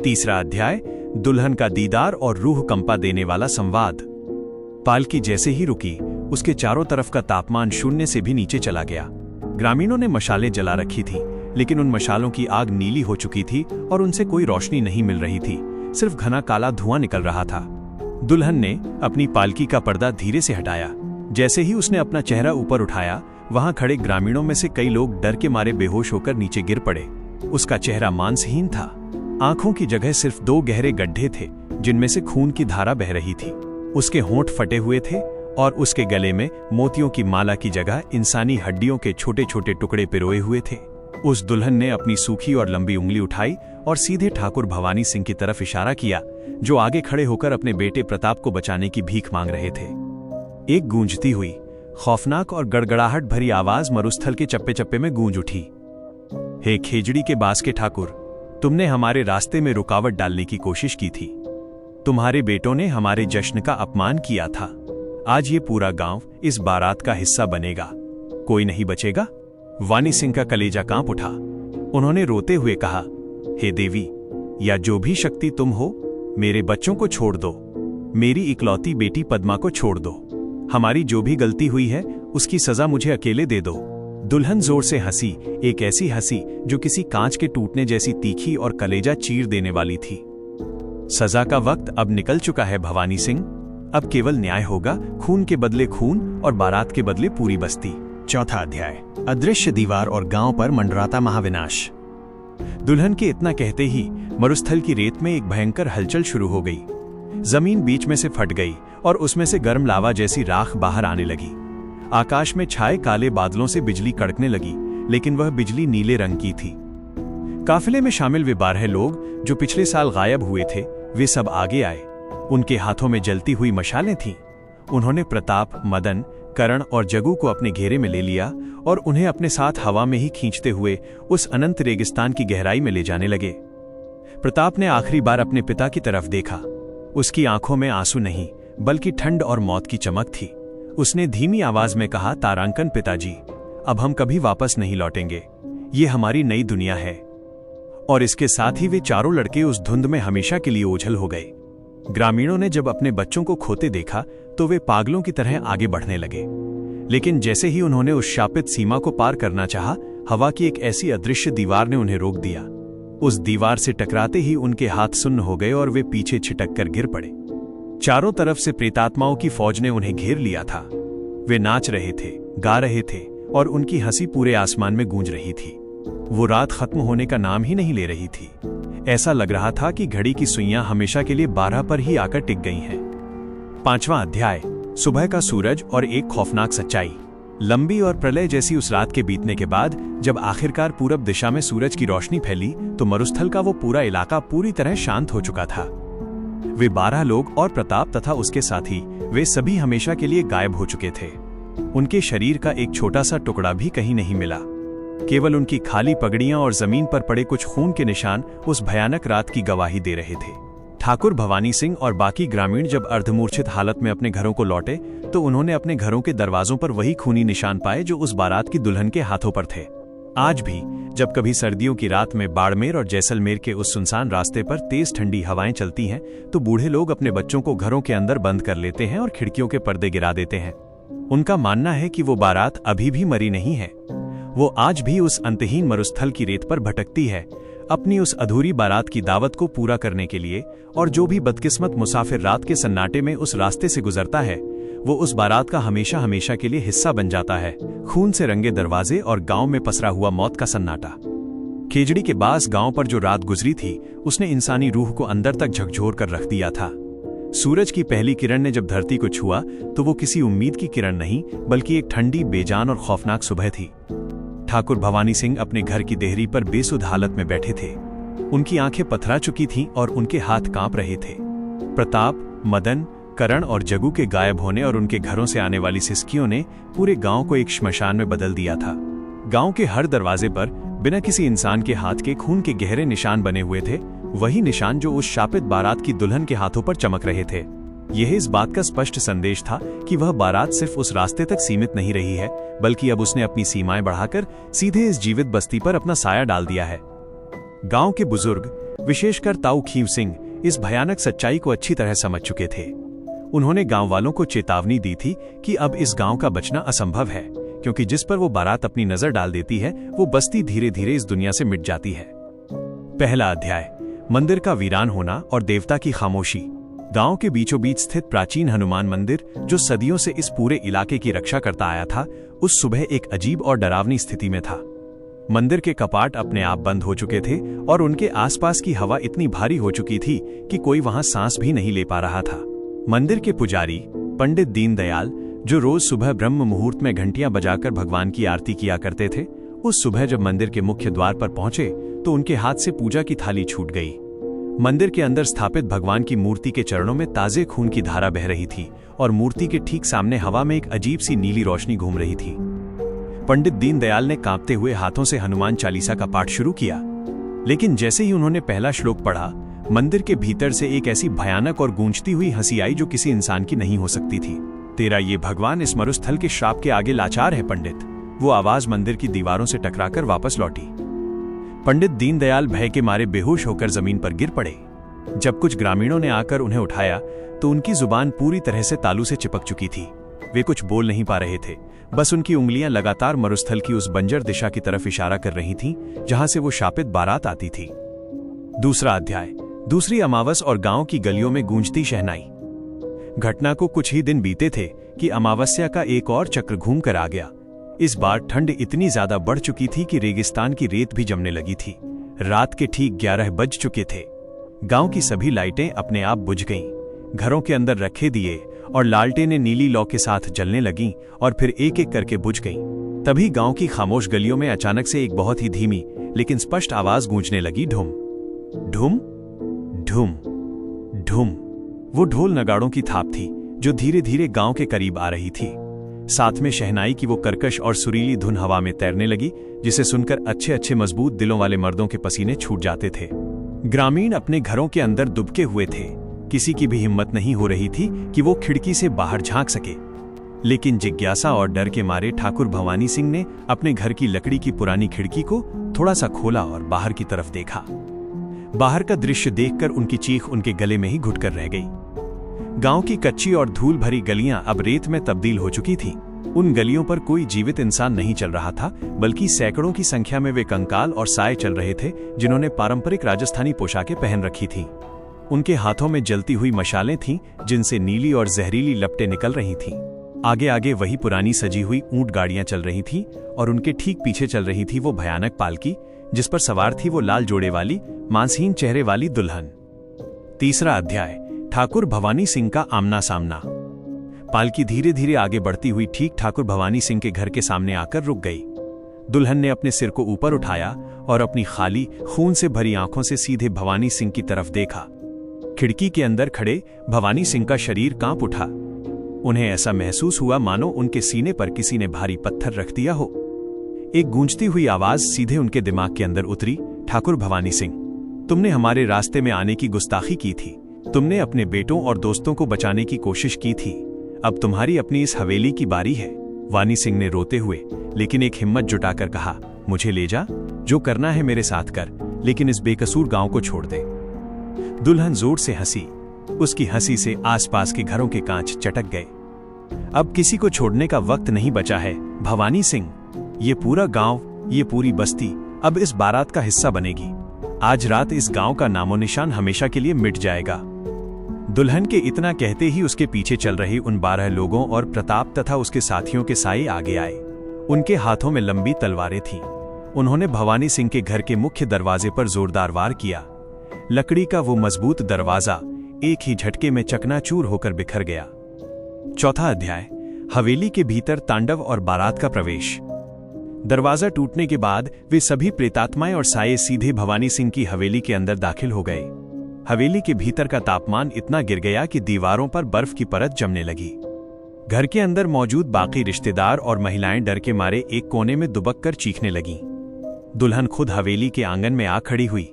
तीसरा अध्याय, दुल्हन का दीदार और रूह कंपा देने वाला संवाद। पालकी जैसे ही रुकी, उसके चारों तरफ का तापमान शून्य से भी नीचे चला गया। ग्रामीणों ने मशालें जला रखी थी, लेकिन उन मशालों की आग नीली हो चुकी थी और उनसे कोई रोशनी नहीं मिल रही थी, सिर्फ घना काला धुआं निकल रहा था। दुल्हन ने अपनी पालकी का पर्दा धीरे से हटाया। जैसे ही उसने अपना चेहरा ऊपर उठाया, वहां खड़े ग्रामीणों में से कई लोग डर के मारे बेहोश होकर नीचे गिर पड़े। उसका चेहरा मांसहीन था। आंखों की जगह सिर्फ 2 गहरे गड्ढे थे, जिनमें से खून की धारा बह रही थी। उसके होंठ फटे हुए थे और उसके गले में मोतियों की माला की जगह इंसानी हड्डियों के छोटे छोटे टुकड़े पिरोए हुए थे। उस दुल्हन ने अपनी सूखी और लंबी उंगली उठाई और सीधे ठाकुर भवानी सिंह की तरफ इशारा किया, जो आगे खड़े होकर अपने बेटे प्रताप को बचाने की भीख मांग रहे थे। एक गूंजती हुई, खौफनाक और गड़गड़ाहट भरी आवाज मरुस्थल के चप्पे चप्पे में गूंज उठी। हे खेजड़ी के बास के ठाकुर, तुमने हमारे रास्ते में रुकावट डालने की कोशिश की थी। तुम्हारे बेटों ने हमारे जश्न का अपमान किया था। आज ये पूरा गांव इस बारात का हिस्सा बनेगा। कोई नहीं बचेगा। वानी सिंह का कलेजा कांप उठा। उन्होंने रोते हुए कहा, हे देवी, या जो भी शक्ति तुम हो, मेरे बच्चों को छोड़ दो। मेरी इकलौती बेटी पद्मा को छोड़ दो। हमारी जो भी गलती हुई है उसकी सजा मुझे अकेले दे दो। दुल्हन जोर से हंसी, एक ऐसी हंसी जो किसी कांच के टूटने जैसी तीखी और कलेजा चीर देने वाली थी। सजा का वक्त अब निकल चुका है भवानी सिंह। अब केवल न्याय होगा, खून के बदले खून और बारात के बदले पूरी बस्ती। चौथा अध्याय, अदृश्य दीवार और गांव पर मंडराता महाविनाश। दुल्हन के इतना कहते ही मरुस्थल की रेत में एक भयंकर हलचल शुरू हो गई। जमीन बीच में से फट गई और उसमें से गर्म लावा जैसी राख बाहर आने लगी। आकाश में छाए काले बादलों से बिजली कड़कने लगी, लेकिन वह बिजली नीले रंग की थी। काफिले में शामिल वे 12 लोग जो पिछले साल गायब हुए थे, वे सब आगे आए। उनके हाथों में जलती हुई मशालें थीं। उन्होंने प्रताप, मदन, करण और जगू को अपने घेरे में ले लिया और उन्हें अपने साथ हवा में ही खींचते हुए उस अनंत रेगिस्तान की गहराई में ले जाने लगे। प्रताप ने आखिरी बार अपने पिता की तरफ देखा। उसकी आंखों में आंसू नहीं, बल्कि ठंड और मौत की चमक थी। उसने धीमी आवाज में कहा, तारांकन पिताजी, अब हम कभी वापस नहीं लौटेंगे। ये हमारी नई दुनिया है। और इसके साथ ही वे चारों लड़के उस धुंध में हमेशा के लिए ओझल हो गए। ग्रामीणों ने जब अपने बच्चों को खोते देखा तो वे पागलों की तरह आगे बढ़ने लगे। लेकिन जैसे ही उन्होंने उस शापित सीमा को पार करना चाहा, हवा की एक ऐसी अदृश्य दीवार ने उन्हें रोक दिया। उस दीवार से टकराते ही उनके हाथ सुन्न हो गए और वे पीछे छिटक कर गिर पड़े। चारों तरफ से प्रेतात्माओं की फौज ने उन्हें घेर लिया था। वे नाच रहे थे, गा रहे थे और उनकी हंसी पूरे आसमान में गूंज रही थी। वो रात खत्म होने का नाम ही नहीं ले रही थी। ऐसा लग रहा था कि घड़ी की सुइयां हमेशा के लिए 12 पर ही आकर टिक गई हैं। 5वां अध्याय, सुबह का सूरज और एक खौफनाक सच्चाई। लंबी और प्रलय जैसी उस रात के बीतने के बाद जब आखिरकार पूरब दिशा में सूरज की रोशनी फैली तो मरुस्थल का वो पूरा इलाका पूरी तरह शांत हो चुका था। वे 12 लोग और प्रताप तथा उसके साथी, वे सभी हमेशा के लिए गायब हो चुके थे। उनके शरीर का एक छोटा सा टुकड़ा भी कहीं नहीं मिला। केवल उनकी खाली पगड़ियां और जमीन पर पड़े कुछ खून के निशान उस भयानक रात की गवाही दे रहे थे। ठाकुर भवानी सिंह और बाकी ग्रामीण जब अर्धमूर्छित हालत में अपने घरों को लौटे तो उन्होंने अपने घरों के दरवाजों पर वही खूनी निशान पाए जो उस बारात की दुल्हन के हाथों पर थे। आज भी जब कभी सर्दियों की रात में बाड़मेर और जैसलमेर के उस सुनसान रास्ते पर तेज ठंडी हवाएं चलती हैं तो बूढ़े लोग अपने बच्चों को घरों के अंदर बंद कर लेते हैं और खिड़कियों के पर्दे गिरा देते हैं। उनका मानना है कि वो बारात अभी भी मरी नहीं है, वो आज भी उस अंतहीन मरुस्थल की रेत पर भटकती है, अपनी उस अधूरी बारात की दावत को पूरा करने के लिए। और जो भी बदकिस्मत मुसाफिर रात के सन्नाटे में उस रास्ते से गुजरता है वो उस बारात का हमेशा हमेशा के लिए हिस्सा बन जाता है। खून से रंगे दरवाजे और गांव में पसरा हुआ मौत का सन्नाटा। खेजड़ी के बास गांव पर जो रात गुजरी थी उसने इंसानी रूह को अंदर तक झकझोर कर रख दिया था। सूरज की पहली किरण ने जब धरती को छुआ तो वो किसी उम्मीद की किरण नहीं बल्कि एक ठंडी, बेजान और खौफनाक सुबह थी। ठाकुर भवानी सिंह अपने घर की देहरी पर बेसुध हालत में बैठे थे। उनकी आंखें पथरा चुकी थीं और उनके हाथ कांप रहे थे। प्रताप, मदन, करण और जगू के गायब होने और उनके घरों से आने वाली सिसकियों ने पूरे गांव को एक श्मशान में बदल दिया था। गांव के हर दरवाजे पर बिना किसी इंसान के हाथ के खून के गहरे निशान बने हुए थे, वही निशान जो उस शापित बारात की दुल्हन के हाथों पर चमक रहे थे। यह इस बात का स्पष्ट संदेश था कि वह बारात सिर्फ उस रास्ते तक सीमित नहीं रही है बल्कि अब उसने अपनी सीमाएं बढ़ाकर सीधे इस जीवित बस्ती पर अपना साया डाल दिया है। गांव के बुजुर्ग, विशेषकर ताऊ खीव सिंह, इस भयानक सच्चाई को अच्छी तरह समझ चुके थे। उन्होंने गांव वालों को चेतावनी दी थी कि अब इस गांव का बचना असंभव है, क्योंकि जिस पर वो बारात अपनी नजर डाल देती है वो बस्ती धीरे धीरे इस दुनिया से मिट जाती है। पहला अध्याय, मंदिर का वीरान होना और देवता की खामोशी। गांव के बीचों बीच स्थित प्राचीन हनुमान मंदिर, जो सदियों से इस पूरे इलाके की रक्षा करता आया था, उस सुबह एक अजीब और डरावनी स्थिति में था। मंदिर के कपाट अपने आप बंद हो चुके थे और उनके आसपास की हवा इतनी भारी हो चुकी थी कि कोई वहां सांस भी नहीं ले पा रहा था। मंदिर के पुजारी पंडित दीनदयाल, जो रोज सुबह ब्रह्म मुहूर्त में घंटियां बजाकर भगवान की आरती किया करते थे, उस सुबह जब मंदिर के मुख्य द्वार पर पहुंचे तो उनके हाथ से पूजा की थाली छूट गई। मंदिर के अंदर स्थापित भगवान की मूर्ति के चरणों में ताजे खून की धारा बह रही थी और मूर्ति के ठीक सामने हवा में एक अजीब सी नीली रोशनी घूम रही थी। पंडित दीनदयाल ने कांपते हुए हाथों से हनुमान चालीसा का पाठ शुरू किया, लेकिन जैसे ही उन्होंने पहला श्लोक पढ़ा, मंदिर के भीतर से एक ऐसी भयानक और गूंजती हुई हंसी आई जो किसी इंसान की नहीं हो सकती थी। तेरा ये भगवान इस मरुस्थल के श्राप के आगे लाचार है पंडित, वो आवाज मंदिर की दीवारों से टकराकर वापस लौटी। पंडित दीनदयाल भय के मारे बेहोश होकर जमीन पर गिर पड़े। जब कुछ ग्रामीणों ने आकर उन्हें उठाया तो उनकी जुबान पूरी तरह से तालू से चिपक चुकी थी। वे कुछ बोल नहीं पा रहे थे, बस उनकी उंगलियां लगातार मरुस्थल की उस बंजर दिशा की तरफ इशारा कर रही थीं, जहां से वो शापित बारात आती थी। दूसरा अध्याय, दूसरी अमावस और गांव की गलियों में गूंजती शहनाई। घटना को कुछ ही दिन बीते थे कि अमावस्या का एक और चक्र घूम कर आ गया। इस बार ठंड इतनी ज्यादा बढ़ चुकी थी कि रेगिस्तान की रेत भी जमने लगी थी। रात के ठीक 11 बज चुके थे। गांव की सभी लाइटें अपने आप बुझ गईं। घरों के अंदर रखे दिए और लालटेनें नीली लौ के साथ जलने लगीं और फिर एक एक करके बुझ गईं। तभी गांव की खामोश गलियों में अचानक से एक बहुत ही धीमी लेकिन स्पष्ट आवाज गूंजने लगी, ढूम ढूम ढूम ढूम। वो ढोल नगाड़ों की थाप थी जो धीरे धीरे गांव के करीब आ रही थी। साथ में शहनाई की वो कर्कश और सुरीली धुन हवा में तैरने लगी, जिसे सुनकर अच्छे अच्छे मजबूत दिलों वाले मर्दों के पसीने छूट जाते थे। ग्रामीण अपने घरों के अंदर दुबके हुए थे। किसी की भी हिम्मत नहीं हो रही थी कि वो खिड़की से बाहर झांक सके, लेकिन जिज्ञासा और डर के मारे ठाकुर भवानी सिंह ने अपने घर की लकड़ी की पुरानी खिड़की को थोड़ा सा खोला और बाहर की तरफ देखा। बाहर का दृश्य देखकर उनकी चीख उनके गले में ही घुटकर रह गई। गांव की कच्ची और धूल भरी गलियां अब रेत में तब्दील हो चुकी थीं। उन गलियों पर कोई जीवित इंसान नहीं चल रहा था, बल्कि सैकड़ों की संख्या में वे कंकाल और साए चल रहे थे, जिन्होंने पारंपरिक राजस्थानी पोशाकें पहन रखी थीं। उनके हाथों में जलती हुई मशालें थीं, जिनसे नीली और जहरीली लपटें निकल रही थीं। आगे आगे वही पुरानी सजी हुई ऊंट गाड़ियां चल रही थीं और उनके ठीक पीछे चल रही थी वो भयानक पालकी, जिस पर सवार थी वो लाल जोड़े वाली, मांसहीन चेहरे वाली दुल्हन। तीसरा अध्याय, ठाकुर भवानी सिंह का आमना सामना। पालकी धीरे धीरे आगे बढ़ती हुई ठीक ठाकुर भवानी सिंह के घर के सामने आकर रुक गई। दुल्हन ने अपने सिर को ऊपर उठाया और अपनी खाली खून से भरी आंखों से सीधे भवानी सिंह की तरफ देखा। खिड़की के अंदर खड़े भवानी सिंह का शरीर कांप उठा। उन्हें ऐसा महसूस हुआ मानो उनके सीने पर किसी ने भारी पत्थर रख दिया हो। एक गूंजती हुई आवाज सीधे उनके दिमाग के अंदर उतरी। ठाकुर भवानी सिंह, तुमने हमारे रास्ते में आने की गुस्ताखी की थी। तुमने अपने बेटों और दोस्तों को बचाने की कोशिश की थी। अब तुम्हारी अपनी इस हवेली की बारी है। वानी सिंह ने रोते हुए लेकिन एक हिम्मत जुटाकर कहा, मुझे ले जा, जो करना है मेरे साथ कर, लेकिन इस बेकसूर गांव को छोड़ दे। दुल्हन जोर से हंसी। उसकी हंसी से आसपास के घरों के कांच चटक गए। अब किसी को छोड़ने का वक्त नहीं बचा है भवानी सिंह। ये पूरा गांव, ये पूरी बस्ती अब इस बारात का हिस्सा बनेगी। आज रात इस गांव का नामो निशान हमेशा के लिए मिट जाएगा। दुल्हन के इतना कहते ही उसके पीछे चल रहे उन 12 लोगों और प्रताप तथा उसके साथियों के साए आगे आए। उनके हाथों में लंबी तलवारें थीं। उन्होंने भवानी सिंह के घर के मुख्य दरवाजे पर जोरदार वार किया। लकड़ी का वो मजबूत दरवाजा एक ही झटके में चकनाचूर होकर बिखर गया। चौथा अध्याय, हवेली के भीतर तांडव और बारात का प्रवेश। दरवाजा टूटने के बाद वे सभी प्रेतात्माएं और साये सीधे भवानी सिंह की हवेली के अंदर दाखिल हो गए। हवेली के भीतर का तापमान इतना गिर गया कि दीवारों पर बर्फ की परत जमने लगी। घर के अंदर मौजूद बाकी रिश्तेदार और महिलाएं डर के मारे एक कोने में दुबक कर चीखने लगीं। दुल्हन खुद हवेली के आंगन में आ खड़ी हुई।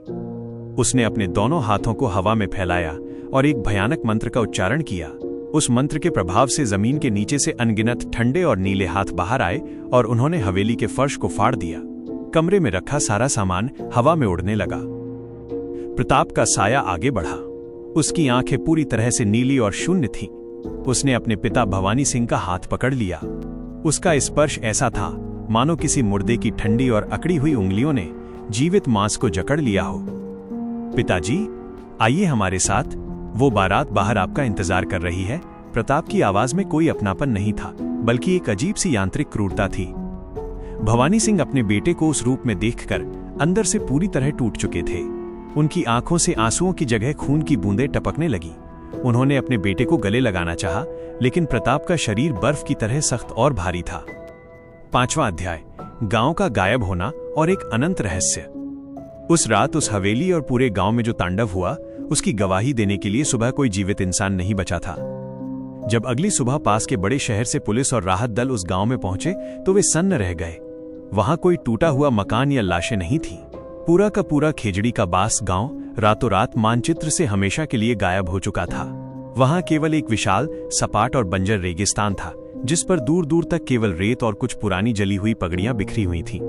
उसने अपने दोनों हाथों को हवा में फैलाया और एक भयानक मंत्र का उच्चारण किया। उस मंत्र के प्रभाव से जमीन के नीचे से अनगिनत ठंडे और नीले हाथ बाहर आए और उन्होंने हवेली के फर्श को फाड़ दिया। कमरे में रखा सारा सामान हवा में उड़ने लगा। प्रताप का साया आगे बढ़ा। उसकी आंखें पूरी तरह से नीली और शून्य थीं। उसने अपने पिता भवानी सिंह का हाथ पकड़ लिया। उसका स्पर्श ऐसा था मानो किसी मुर्दे की ठंडी और अकड़ी हुई उंगलियों ने जीवित मांस को जकड़ लिया हो। पिताजी, आइए हमारे साथ, वो बारात बाहर आपका इंतजार कर रही है। प्रताप की आवाज में कोई अपनापन नहीं था, बल्कि एक अजीब सी यांत्रिक क्रूरता थी। भवानी सिंह अपने बेटे को उस रूप में देखकर अंदर से पूरी तरह टूट चुके थे। उनकी आंखों से आंसुओं की जगह खून की बूंदें टपकने लगी। उन्होंने अपने बेटे को गले लगाना चाहा, लेकिन प्रताप का शरीर बर्फ की तरह सख्त और भारी था। पांचवा अध्याय, गांव का गायब होना और एक अनंत रहस्य। उस रात उस हवेली और पूरे गांव में जो तांडव हुआ, उसकी गवाही देने के लिए सुबह कोई जीवित इंसान नहीं बचा था। जब अगली सुबह पास के बड़े शहर से पुलिस और राहत दल उस गांव में पहुंचे तो वे सन्न रह गए। वहां कोई टूटा हुआ मकान या लाशें नहीं थीं। पूरा का पूरा खेजड़ी का बास गांव रातों रात मानचित्र से हमेशा के लिए गायब हो चुका था। वहां केवल एक विशाल, सपाट और बंजर रेगिस्तान था, जिस पर दूर दूर तक केवल रेत और कुछ पुरानी जली हुई पगड़ियां बिखरी हुई थीं।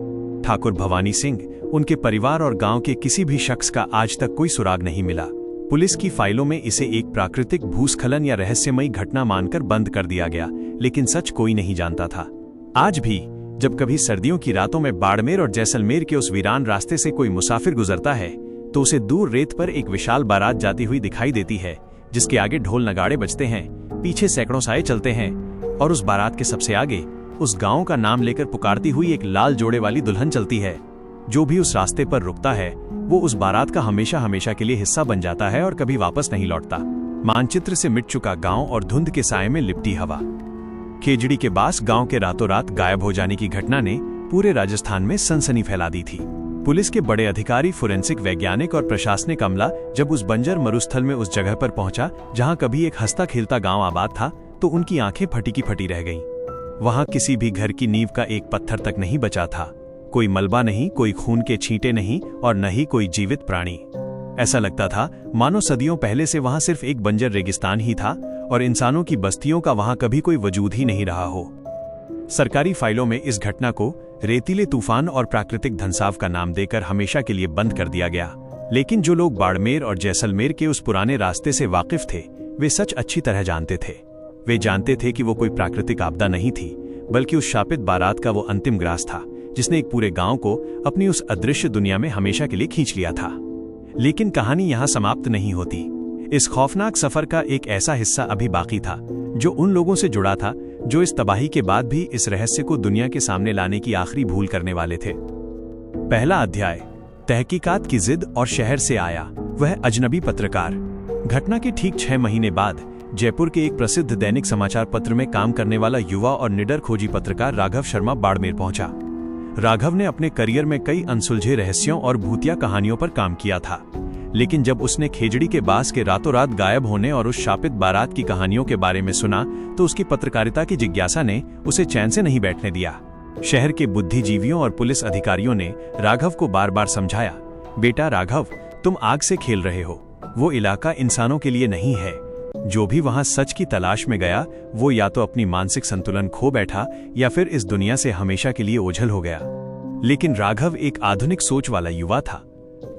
ठाकुर भवानी सिंह, उनके परिवार और गांव के किसी भी शख्स का आज तक कोई सुराग नहीं मिला। पुलिस की फाइलों में इसे एक प्राकृतिक भूस्खलन या रहस्यमयी घटना मानकर बंद कर दिया गया, लेकिन सच कोई नहीं जानता था। आज भी जब कभी सर्दियों की रातों में बाड़मेर और जैसलमेर के उस वीरान रास्ते से कोई मुसाफिर गुजरता है तो उसे दूर रेत पर एक विशाल बारात जाती हुई दिखाई देती है, जिसके आगे ढोल नगाड़े बजते हैं, पीछे सैकड़ों साए चलते हैं और उस बारात के सबसे आगे उस गांव का नाम लेकर पुकारती हुई एक लाल जोड़े वाली दुल्हन चलती है। जो भी उस रास्ते पर रुकता है वो उस बारात का हमेशा हमेशा के लिए हिस्सा बन जाता है और कभी वापस नहीं लौटता। मानचित्र से मिट चुका गांव और धुंध के साए में लिपटी हवा। खेजड़ी के बास गांव के रातों रात गायब हो जाने की घटना ने पूरे राजस्थान में सनसनी फैला दी थी। पुलिस के बड़े अधिकारी, फोरेंसिक वैज्ञानिक और प्रशासनिक अमला जब उस बंजर मरुस्थल में उस जगह पर पहुंचा जहां कभी एक हंसता खेलता गांव आबाद था, तो उनकी आंखें फटी की फटी रह गईं। वहां किसी भी घर की नींव का एक पत्थर तक नहीं बचा था। कोई मलबा नहीं, कोई खून के छींटे नहीं और न ही कोई जीवित प्राणी। ऐसा लगता था मानो सदियों पहले से वहां सिर्फ एक बंजर रेगिस्तान ही था और इंसानों की बस्तियों का वहां कभी कोई वजूद ही नहीं रहा हो। सरकारी फाइलों में इस घटना को रेतीले तूफान और प्राकृतिक धंसाव का नाम देकर हमेशा के लिए बंद कर दिया गया। लेकिन जो लोग बाड़मेर और जैसलमेर के उस पुराने रास्ते से वाकिफ थे, वे सच अच्छी तरह जानते थे। वे जानते थे कि वो कोई प्राकृतिक आपदा नहीं थी, बल्कि उस शापित बारात का वो अंतिम ग्रास था जिसने एक पूरे गांव को अपनी उस अदृश्य दुनिया में हमेशा के लिए खींच लिया था। लेकिन कहानी यहां समाप्त नहीं होती। इस खौफनाक सफर का एक ऐसा हिस्सा अभी बाकी था जो उन लोगों से जुड़ा था जो इस तबाही के बाद भी इस रहस्य को दुनिया के सामने लाने की आखिरी भूल करने वाले थे। पहला अध्याय, तहकीकात की जिद और शहर से आया वह अजनबी पत्रकार। घटना के ठीक 6 महीने बाद जयपुर के एक प्रसिद्ध दैनिक समाचार पत्र में काम करने वाला युवा और निडर खोजी पत्रकार राघव शर्मा बाड़मेर पहुंचा। राघव ने अपने करियर में कई अनसुलझे रहस्यों और भूतिया कहानियों पर काम किया था, लेकिन जब उसने खेजड़ी के बास के रातों रात गायब होने और उस शापित बारात की कहानियों के बारे में सुना तो उसकी पत्रकारिता की जिज्ञासा ने उसे चैन से नहीं बैठने दिया। शहर के बुद्धिजीवियों और पुलिस अधिकारियों ने राघव को बार बार समझाया, बेटा राघव, तुम आग से खेल रहे हो, वो इलाका इंसानों के लिए नहीं है। जो भी वहां सच की तलाश में गया वो या तो अपनी मानसिक संतुलन खो बैठा या फिर इस दुनिया से हमेशा के लिए ओझल हो गया। लेकिन राघव एक आधुनिक सोच वाला युवा था।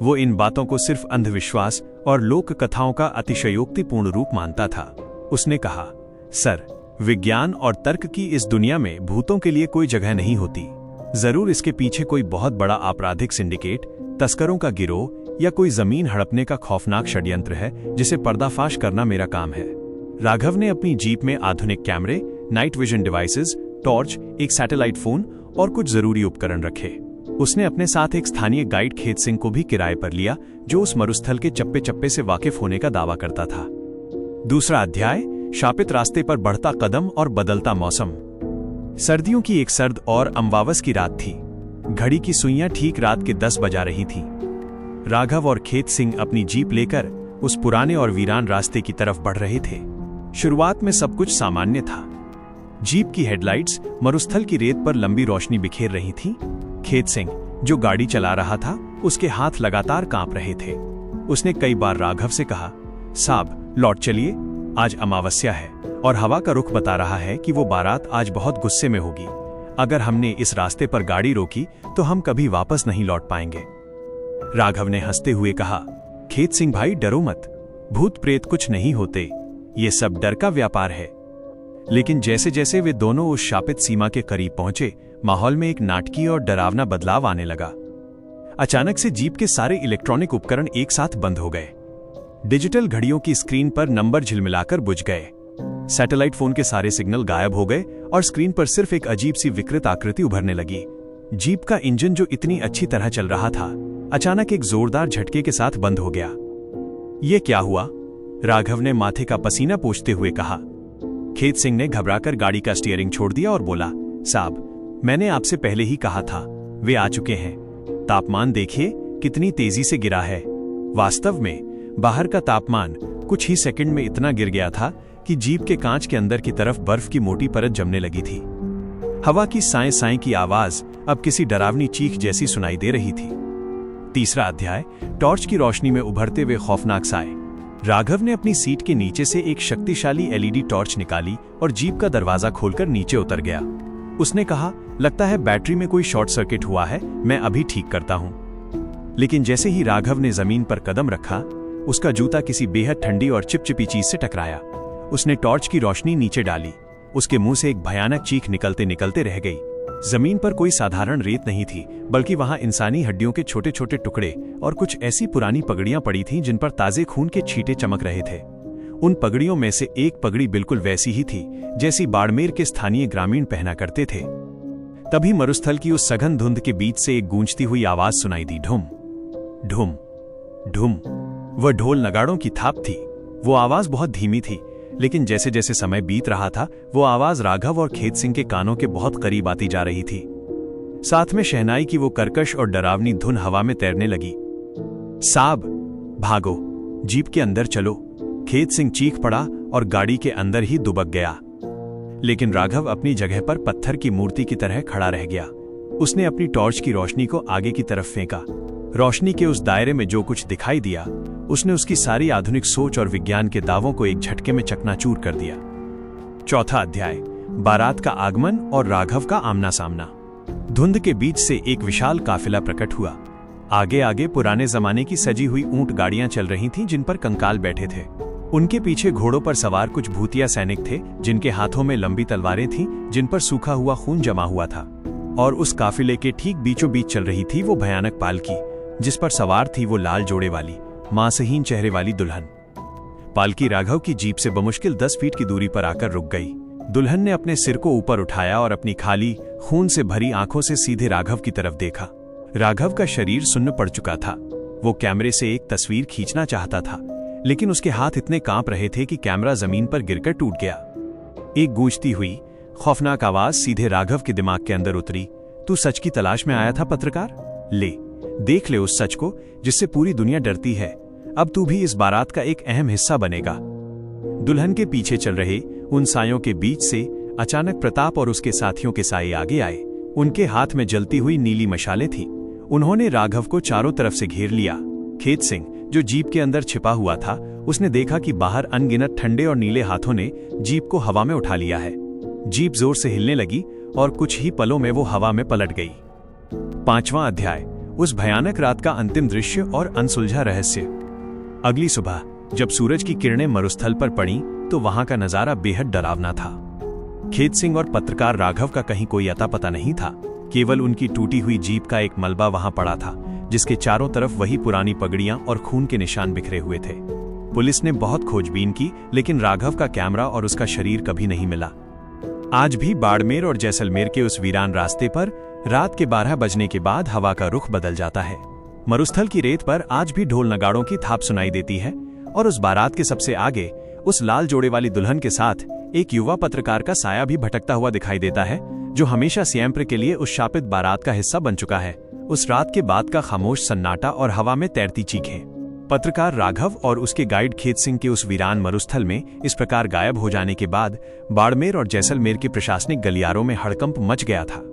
वो इन बातों को सिर्फ अंधविश्वास और लोक कथाओं का अतिशयोक्तिपूर्ण रूप मानता था। उसने कहा, सर, विज्ञान और तर्क की इस दुनिया में भूतों के लिए कोई जगह नहीं होती। जरूर इसके पीछे कोई बहुत बड़ा आपराधिक सिंडिकेट, तस्करों का गिरोह या कोई जमीन हड़पने का खौफनाक षड्यंत्र है जिसे पर्दाफाश करना मेरा काम है। राघव ने अपनी जीप में आधुनिक कैमरे, नाइट विजन डिवाइसेस, टॉर्च, एक सैटेलाइट फोन और कुछ जरूरी उपकरण रखे। उसने अपने साथ एक स्थानीय गाइड खेत सिंह को भी किराए पर लिया, जो उस मरुस्थल के चप्पे चप्पे से वाकिफ होने का दावा करता था। दूसरा अध्याय, शापित रास्ते पर बढ़ता कदम और बदलता मौसम। सर्दियों की एक सर्द और अमावस की रात थी। घड़ी की सुइयां ठीक रात के 10 बजा रही थीं। राघव और खेत सिंह अपनी जीप लेकर उस पुराने और वीरान रास्ते की तरफ बढ़ रहे थे। शुरुआत में सब कुछ सामान्य था। जीप की हेडलाइट्स मरुस्थल की रेत पर लंबी रोशनी बिखेर रही थीं। खेत सिंह, जो गाड़ी चला रहा था, उसके हाथ लगातार कांप रहे थे। उसने कई बार राघव से कहा, साहब लौट चलिए, आज अमावस्या है और हवा का रुख बता रहा है कि वो बारात आज बहुत गुस्से में होगी। अगर हमने इस रास्ते पर गाड़ी रोकी तो हम कभी वापस नहीं लौट पाएंगे। राघव ने हंसते हुए कहा, खेत सिंह भाई डरो मत, भूत प्रेत कुछ नहीं होते, ये सब डर का व्यापार है। लेकिन जैसे जैसे वे दोनों उस शापित सीमा के करीब पहुंचे, माहौल में एक नाटकीय और डरावना बदलाव आने लगा। अचानक से जीप के सारे इलेक्ट्रॉनिक उपकरण एक साथ बंद हो गए। डिजिटल घड़ियों की स्क्रीन पर नंबर झिलमिलाकर बुझ गए। सैटेलाइट फोन के सारे सिग्नल गायब हो गए और स्क्रीन पर सिर्फ एक अजीब सी विकृत आकृति उभरने लगी। जीप का इंजन, जो इतनी अच्छी तरह चल रहा था, अचानक एक जोरदार झटके के साथ बंद हो गया। ये क्या हुआ? राघव ने माथे का पसीना पोंछते हुए कहा। खेत सिंह ने घबराकर गाड़ी का स्टीयरिंग छोड़ दिया और बोला, साहब, मैंने आपसे पहले ही कहा था, वे आ चुके हैं। तापमान देखिए कितनी तेजी से गिरा है। वास्तव में बाहर का तापमान कुछ ही सेकंड में इतना गिर गया था कि जीप के कांच के अंदर की तरफ बर्फ की मोटी परत जमने लगी थी। हवा की साएं साएं की आवाज अब किसी डरावनी चीख जैसी सुनाई दे रही थी। तीसरा अध्याय, टॉर्च की रोशनी में उभरते हुए खौफनाक साए। राघव ने अपनी सीट के नीचे से एक शक्तिशाली एलईडी टॉर्च निकाली और जीप का दरवाजा खोलकर नीचे उतर गया। उसने कहा, लगता है बैटरी में कोई शॉर्ट सर्किट हुआ है, मैं अभी ठीक करता हूं। लेकिन जैसे ही राघव ने जमीन पर कदम रखा, उसका जूता किसी बेहद ठंडी और चिपचिपी चीज से टकराया। उसने टॉर्च की रोशनी नीचे डाली। उसके मुंह से एक भयानक चीख निकलते निकलते रह गई। जमीन पर कोई साधारण रेत नहीं थी, बल्कि वहां इंसानी हड्डियों के छोटे छोटे टुकड़े और कुछ ऐसी पुरानी पगड़ियां पड़ी थीं जिन पर ताजे खून के छींटे चमक रहे थे। उन पगड़ियों में से एक पगड़ी बिल्कुल वैसी ही थी जैसी बाड़मेर के स्थानीय ग्रामीण पहना करते थे। तभी मरुस्थल की उस सघन धुंध के बीच से एक गूंजती हुई आवाज सुनाई दी, ढुम ढुम ढुम। वह ढोल नगाड़ों की थाप थी। वो आवाज बहुत धीमी थी, लेकिन जैसे जैसे समय बीत रहा था, वो आवाज राघव और खेत सिंह के कानों के बहुत करीब आती जा रही थी। साथ में शहनाई की वो कर्कश और डरावनी धुन हवा में तैरने लगी। साहब भागो, जीप के अंदर चलो। खेत सिंह चीख पड़ा और गाड़ी के अंदर ही दुबक गया। लेकिन राघव अपनी जगह पर पत्थर की मूर्ति की तरह खड़ा रह गया। उसने अपनी टॉर्च की रोशनी को आगे की तरफ फेंका। रोशनी के उस दायरे में जो कुछ दिखाई दिया, उसने उसकी सारी आधुनिक सोच और विज्ञान के दावों को एक झटके में चकनाचूर कर दिया। चौथा अध्याय, बारात का आगमन और राघव का आमना सामना। धुंध के बीच से एक विशाल काफिला प्रकट हुआ। आगे आगे पुराने जमाने की सजी हुई ऊंट गाड़ियां चल रही थीं जिन पर कंकाल बैठे थे। उनके पीछे घोड़ों पर सवार कुछ भूतिया सैनिक थे जिनके हाथों में लंबी तलवारें थीं जिन पर सूखा हुआ खून जमा हुआ था। और उस काफिले के ठीक बीचों बीच चल रही थी वो भयानक पालकी, जिस पर सवार थी वो लाल जोड़े वाली, मांसहीन चेहरे वाली दुल्हन। पालकी राघव की जीप से बमुश्किल 10 फीट की दूरी पर आकर रुक गई। दुल्हन ने अपने सिर को ऊपर उठाया और अपनी खाली, खून से भरी आंखों से सीधे राघव की तरफ देखा। राघव का शरीर सुन्न पड़ चुका था। वो कैमरे से एक तस्वीर खींचना चाहता था, लेकिन उसके हाथ इतने कांप रहे थे कि कैमरा जमीन पर गिरकर टूट गया। एक गूंजती हुई खौफनाक आवाज सीधे राघव के दिमाग के अंदर उतरी, तू सच की तलाश में आया था पत्रकार? ले, देख ले उस सच को जिससे पूरी दुनिया डरती है। अब तू भी इस बारात का एक अहम हिस्सा बनेगा। दुल्हन के पीछे चल रहे उन सायों के बीच से अचानक प्रताप और उसके साथियों के साए आगे आए। उनके हाथ में जलती हुई नीली मशालें थीं। उन्होंने राघव को चारों तरफ से घेर लिया। खेत सिंह, जो जीप के अंदर छिपा हुआ था, उसने देखा कि बाहर अनगिनत ठंडे और नीले हाथों ने जीप को हवा में उठा लिया है। जीप जोर से हिलने लगी और कुछ ही पलों में वो हवा में पलट गई। 5वां अध्याय, उस भयानक रात का अंतिम दृश्य और अनसुलझा रहस्य। अगली सुबह जब सूरज की किरणें मरुस्थल पर पड़ीं, तो वहां का नजारा बेहद डरावना था। खेत सिंह और पत्रकार राघव का कहीं कोई अता पता नहीं था। केवल उनकी टूटी हुई जीप का एक मलबा वहां पड़ा था, जिसके चारों तरफ वही पुरानी पगड़ियां और खून के निशान बिखरे हुए थे। पुलिस ने बहुत खोजबीन की, लेकिन राघव का कैमरा और उसका शरीर कभी नहीं मिला। आज भी बाड़मेर और जैसलमेर के उस वीरान रास्ते पर रात के 12 बजने के बाद हवा का रुख बदल जाता है। मरुस्थल की रेत पर आज भी ढोल नगाड़ों की थाप सुनाई देती है और उस बारात के सबसे आगे उस लाल जोड़े वाली दुल्हन के साथ एक युवा पत्रकार का साया भी भटकता हुआ दिखाई देता है, जो हमेशा सियाम्प्र के लिए उस शापित बारात का हिस्सा बन चुका है। उस रात के बाद का खामोश सन्नाटा और हवा में तैरती चीखें। पत्रकार राघव और उसके गाइड खेत सिंह के उस वीरान मरुस्थल में इस प्रकार गायब हो जाने के बाद बाड़मेर और जैसलमेर के प्रशासनिक गलियारों में हड़कंप मच गया था।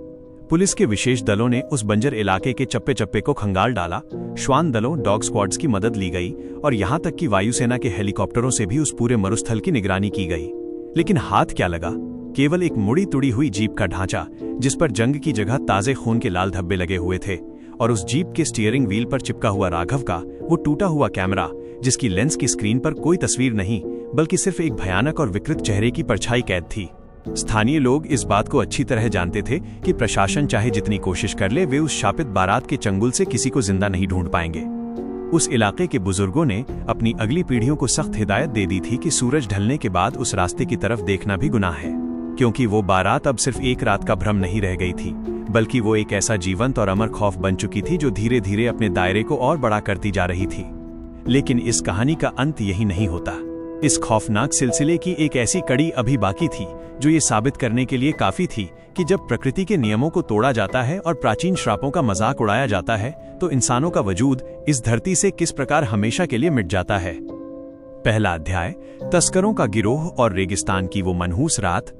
पुलिस के विशेष दलों ने उस बंजर इलाके के चप्पे चप्पे को खंगाल डाला। श्वान दलों, डॉग स्क्वाड्स की मदद ली गई और यहां तक कि वायुसेना के हेलीकॉप्टरों से भी उस पूरे मरुस्थल की निगरानी की गई। लेकिन हाथ क्या लगा? केवल एक मुड़ी तुड़ी हुई जीप का ढांचा, जिस पर जंग की जगह ताजे खून के लाल धब्बे लगे हुए थे, और उस जीप के स्टीयरिंग व्हील पर चिपका हुआ राघव का वो टूटा हुआ कैमरा, जिसकी लेंस की स्क्रीन पर कोई तस्वीर नहीं बल्कि सिर्फ एक भयानक और विकृत चेहरे की परछाई कैद थी। स्थानीय लोग इस बात को अच्छी तरह जानते थे कि प्रशासन चाहे जितनी कोशिश कर ले, वे उस शापित बारात के चंगुल से किसी को जिंदा नहीं ढूंढ पाएंगे। उस इलाके के बुजुर्गों ने अपनी अगली पीढ़ियों को सख्त हिदायत दे दी थी कि सूरज ढलने के बाद उस रास्ते की तरफ देखना भी गुनाह है, क्योंकि वो बारात अब सिर्फ एक रात का भ्रम नहीं रह गई थी, बल्कि वो एक ऐसा जीवंत और अमर खौफ बन चुकी थी जो धीरे धीरे अपने दायरे को और बड़ा करती जा रही थी। लेकिन इस कहानी का अंत यही नहीं होता। इस खौफनाक सिलसिले की एक ऐसी कड़ी अभी बाकी थी, जो ये साबित करने के लिए काफी थी कि जब प्रकृति के नियमों को तोड़ा जाता है और प्राचीन श्रापों का मजाक उड़ाया जाता है, तो इंसानों का वजूद इस धरती से किस प्रकार हमेशा के लिए मिट जाता है। पहला अध्याय, तस्करों का गिरोह और रेगिस्तान की वो मनहूस रात।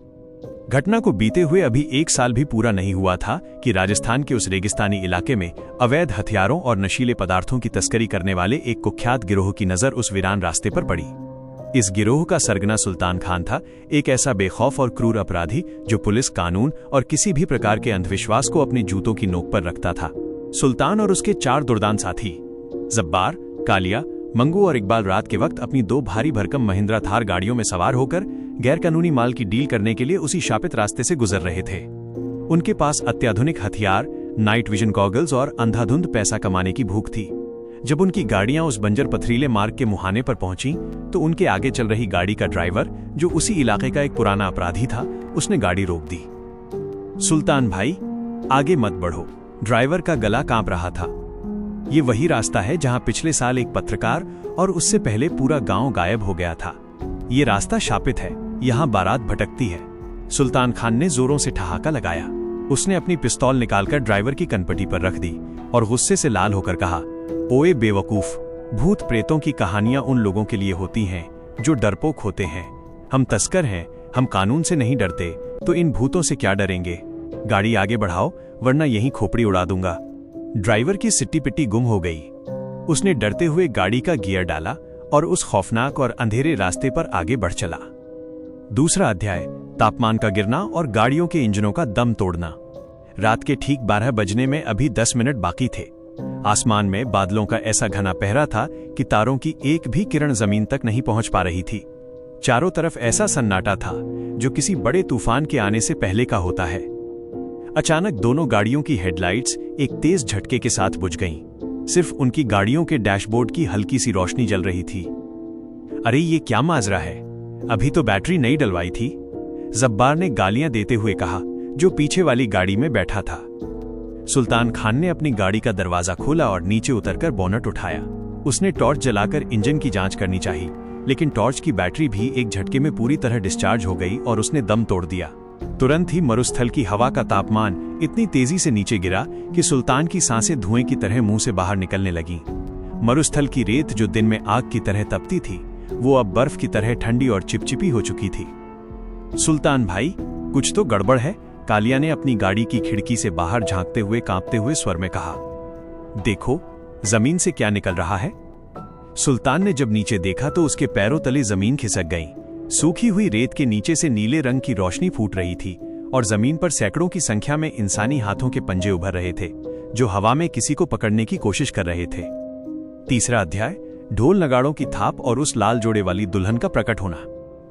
घटना को बीते हुए अभी 1 साल भी पूरा नहीं हुआ था कि राजस्थान के उस रेगिस्तानी इलाके में अवैध हथियारों और नशीले पदार्थों की तस्करी करने वाले एक कुख्यात गिरोह की नजर उस वीरान रास्ते पर पड़ी। इस गिरोह का सरगना सुल्तान खान था, एक ऐसा बेखौफ और क्रूर अपराधी जो पुलिस, कानून और किसी भी प्रकार के अंधविश्वास को अपने जूतों की नोक पर रखता था। सुल्तान और उसके 4 दुर्दान साथी जब्बार, कालिया, मंगू और इकबाल रात के वक्त अपनी 2 भारी भरकम महिंद्रा थार गाड़ियों में सवार होकर गैरकानूनी माल की डील करने के लिए उसी शापित रास्ते से गुजर रहे थे। उनके पास अत्याधुनिक हथियार, नाइट विजन गॉगल्स और अंधाधुंध पैसा कमाने की भूख थी। जब उनकी गाड़ियां उस बंजर पथरीले मार्ग के मुहाने पर पहुंची, तो उनके आगे चल रही गाड़ी का ड्राइवर, जो उसी इलाके का एक पुराना अपराधी था, उसने गाड़ी रोक दी। सुल्तान भाई, आगे मत बढ़ो। ड्राइवर का गला कांप रहा था। ये वही रास्ता है जहां पिछले साल एक पत्रकार और उससे पहले पूरा गांव गायब हो गया था। ये रास्ता शापित है, यहाँ बारात भटकती है। सुल्तान खान ने जोरों से ठहाका लगाया। उसने अपनी पिस्तौल निकालकर ड्राइवर की कनपटी पर रख दी और गुस्से से लाल होकर कहा, ओए बेवकूफ, भूत प्रेतों की कहानियां उन लोगों के लिए होती हैं जो डरपोक होते हैं। हम तस्कर हैं, हम कानून से नहीं डरते, तो इन भूतों से क्या डरेंगे। गाड़ी आगे बढ़ाओ, वरना यहीं खोपड़ी उड़ा दूंगा। ड्राइवर की सिट्टी पिट्टी गुम हो गई। उसने डरते हुए गाड़ी का गियर डाला और उस खौफनाक और अंधेरे रास्ते पर आगे बढ़ चला। दूसरा अध्याय, तापमान का गिरना और गाड़ियों के इंजनों का दम तोड़ना। रात के ठीक 12 बजने में अभी 10 मिनट बाकी थे। आसमान में बादलों का ऐसा घना पहरा था कि तारों की एक भी किरण जमीन तक नहीं पहुंच पा रही थी। चारों तरफ ऐसा सन्नाटा था जो किसी बड़े तूफान के आने से पहले का होता है। अचानक दोनों गाड़ियों की हेडलाइट्स एक तेज झटके के साथ बुझ गईं। सिर्फ उनकी गाड़ियों के डैशबोर्ड की हल्की सी रोशनी जल रही थी। अरे ये क्या माजरा है, अभी तो बैटरी नहीं डलवाई थी, जब्बार ने गालियां देते हुए कहा, जो पीछे वाली गाड़ी में बैठा था। सुल्तान खान ने अपनी गाड़ी का दरवाजा खोला और नीचे उतरकर बोनट उठाया। उसने टॉर्च जलाकर इंजन की जांच करनी चाहिए, लेकिन टॉर्च की बैटरी भी एक झटके में पूरी तरह डिस्चार्ज हो गई और उसने दम तोड़ दिया। तुरंत ही मरुस्थल की हवा का तापमान इतनी तेजी से नीचे गिरा कि सुल्तान की सांसें धुएं की तरह मुंह से बाहर निकलने लगीं। मरुस्थल की रेत, जो दिन में आग की तरह तपती थी, वो अब बर्फ की तरह ठंडी और चिपचिपी हो चुकी थी। सुल्तान भाई, कुछ तो गड़बड़ है, कालिया ने अपनी गाड़ी की खिड़की से बाहर झांकते हुए कांपते हुए स्वर में कहा, देखो, जमीन से क्या निकल रहा है। सुल्तान ने जब नीचे देखा तो उसके पैरों तले जमीन खिसक गई। सूखी हुई रेत के नीचे से नीले रंग की रोशनी फूट रही थी और जमीन पर सैकड़ों की संख्या में इंसानी हाथों के पंजे उभर रहे थे, जो हवा में किसी को पकड़ने की कोशिश कर रहे थे। तीसरा अध्याय, ढोल नगाड़ों की थाप और उस लाल जोड़े वाली दुल्हन का प्रकट होना।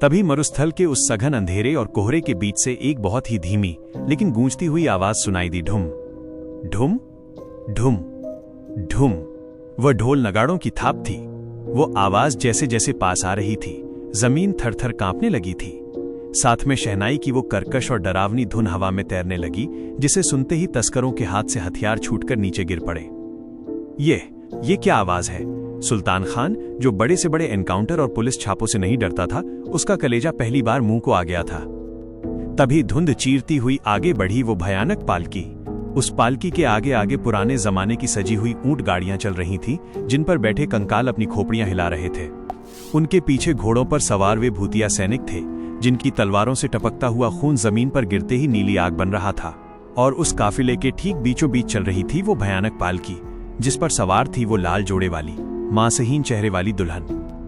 तभी मरुस्थल के उस सघन अंधेरे और कोहरे के बीच से एक बहुत ही धीमी लेकिन गूंजती हुई आवाज सुनाई दी, ढुम ढुम ढुम ढुम। वह ढोल नगाड़ों की थाप थी। वो आवाज जैसे जैसे पास आ रही थी, जमीन थरथर कांपने लगी थी। साथ में शहनाई की वो कर्कश और डरावनी धुन हवा में तैरने लगी, जिसे सुनते ही तस्करों के हाथ से हथियार छूटकर नीचे गिर पड़े। ये क्या आवाज है? सुल्तान खान, जो बड़े से बड़े एनकाउंटर और पुलिस छापों से नहीं डरता था, उसका कलेजा पहली बार मुंह को आ गया था। तभी धुंध चीरती हुई आगे बढ़ी वो भयानक पालकी। उस पालकी के आगे आगे पुराने जमाने की सजी हुई ऊंट गाड़ियां चल रही थीं, जिन पर बैठे कंकाल अपनी खोपड़ियां हिला रहे थे। उनके पीछे घोड़ों पर सवार वे भूतिया सैनिक थे, जिनकी तलवारों से टपकता हुआ खून जमीन पर गिरते ही नीली आग बन रहा था। और उस काफिले के ठीक बीचों बीच चल रही थी वो भयानक पालकी, जिस पर सवार थी वो लाल जोड़े वाली मांसहीन चेहरे वाली दुल्हन।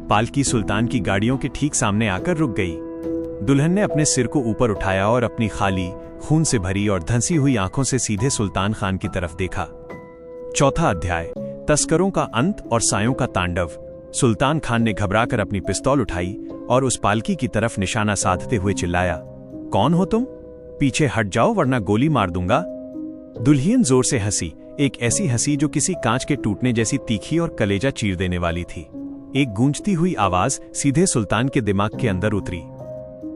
पालकी सुल्तान की गाड़ियों के ठीक सामने आकर रुक गई। दुल्हन ने अपने सिर को ऊपर उठाया और अपनी खाली, खून से भरी और धंसी हुई आंखों से सीधे सुल्तान खान की तरफ देखा। चौथा अध्याय, तस्करों का अंत और सायों का तांडव। सुल्तान खान ने घबराकर अपनी पिस्तौल उठाई और उस पालकी की तरफ निशाना साधते हुए चिल्लाया, कौन हो तुम? पीछे हट जाओ वरना गोली मार दूंगा। दुल्हन जोर से हंसी, एक ऐसी हंसी जो किसी कांच के टूटने जैसी तीखी और कलेजा चीर देने वाली थी। एक गूंजती हुई आवाज सीधे सुल्तान के दिमाग के अंदर उतरी,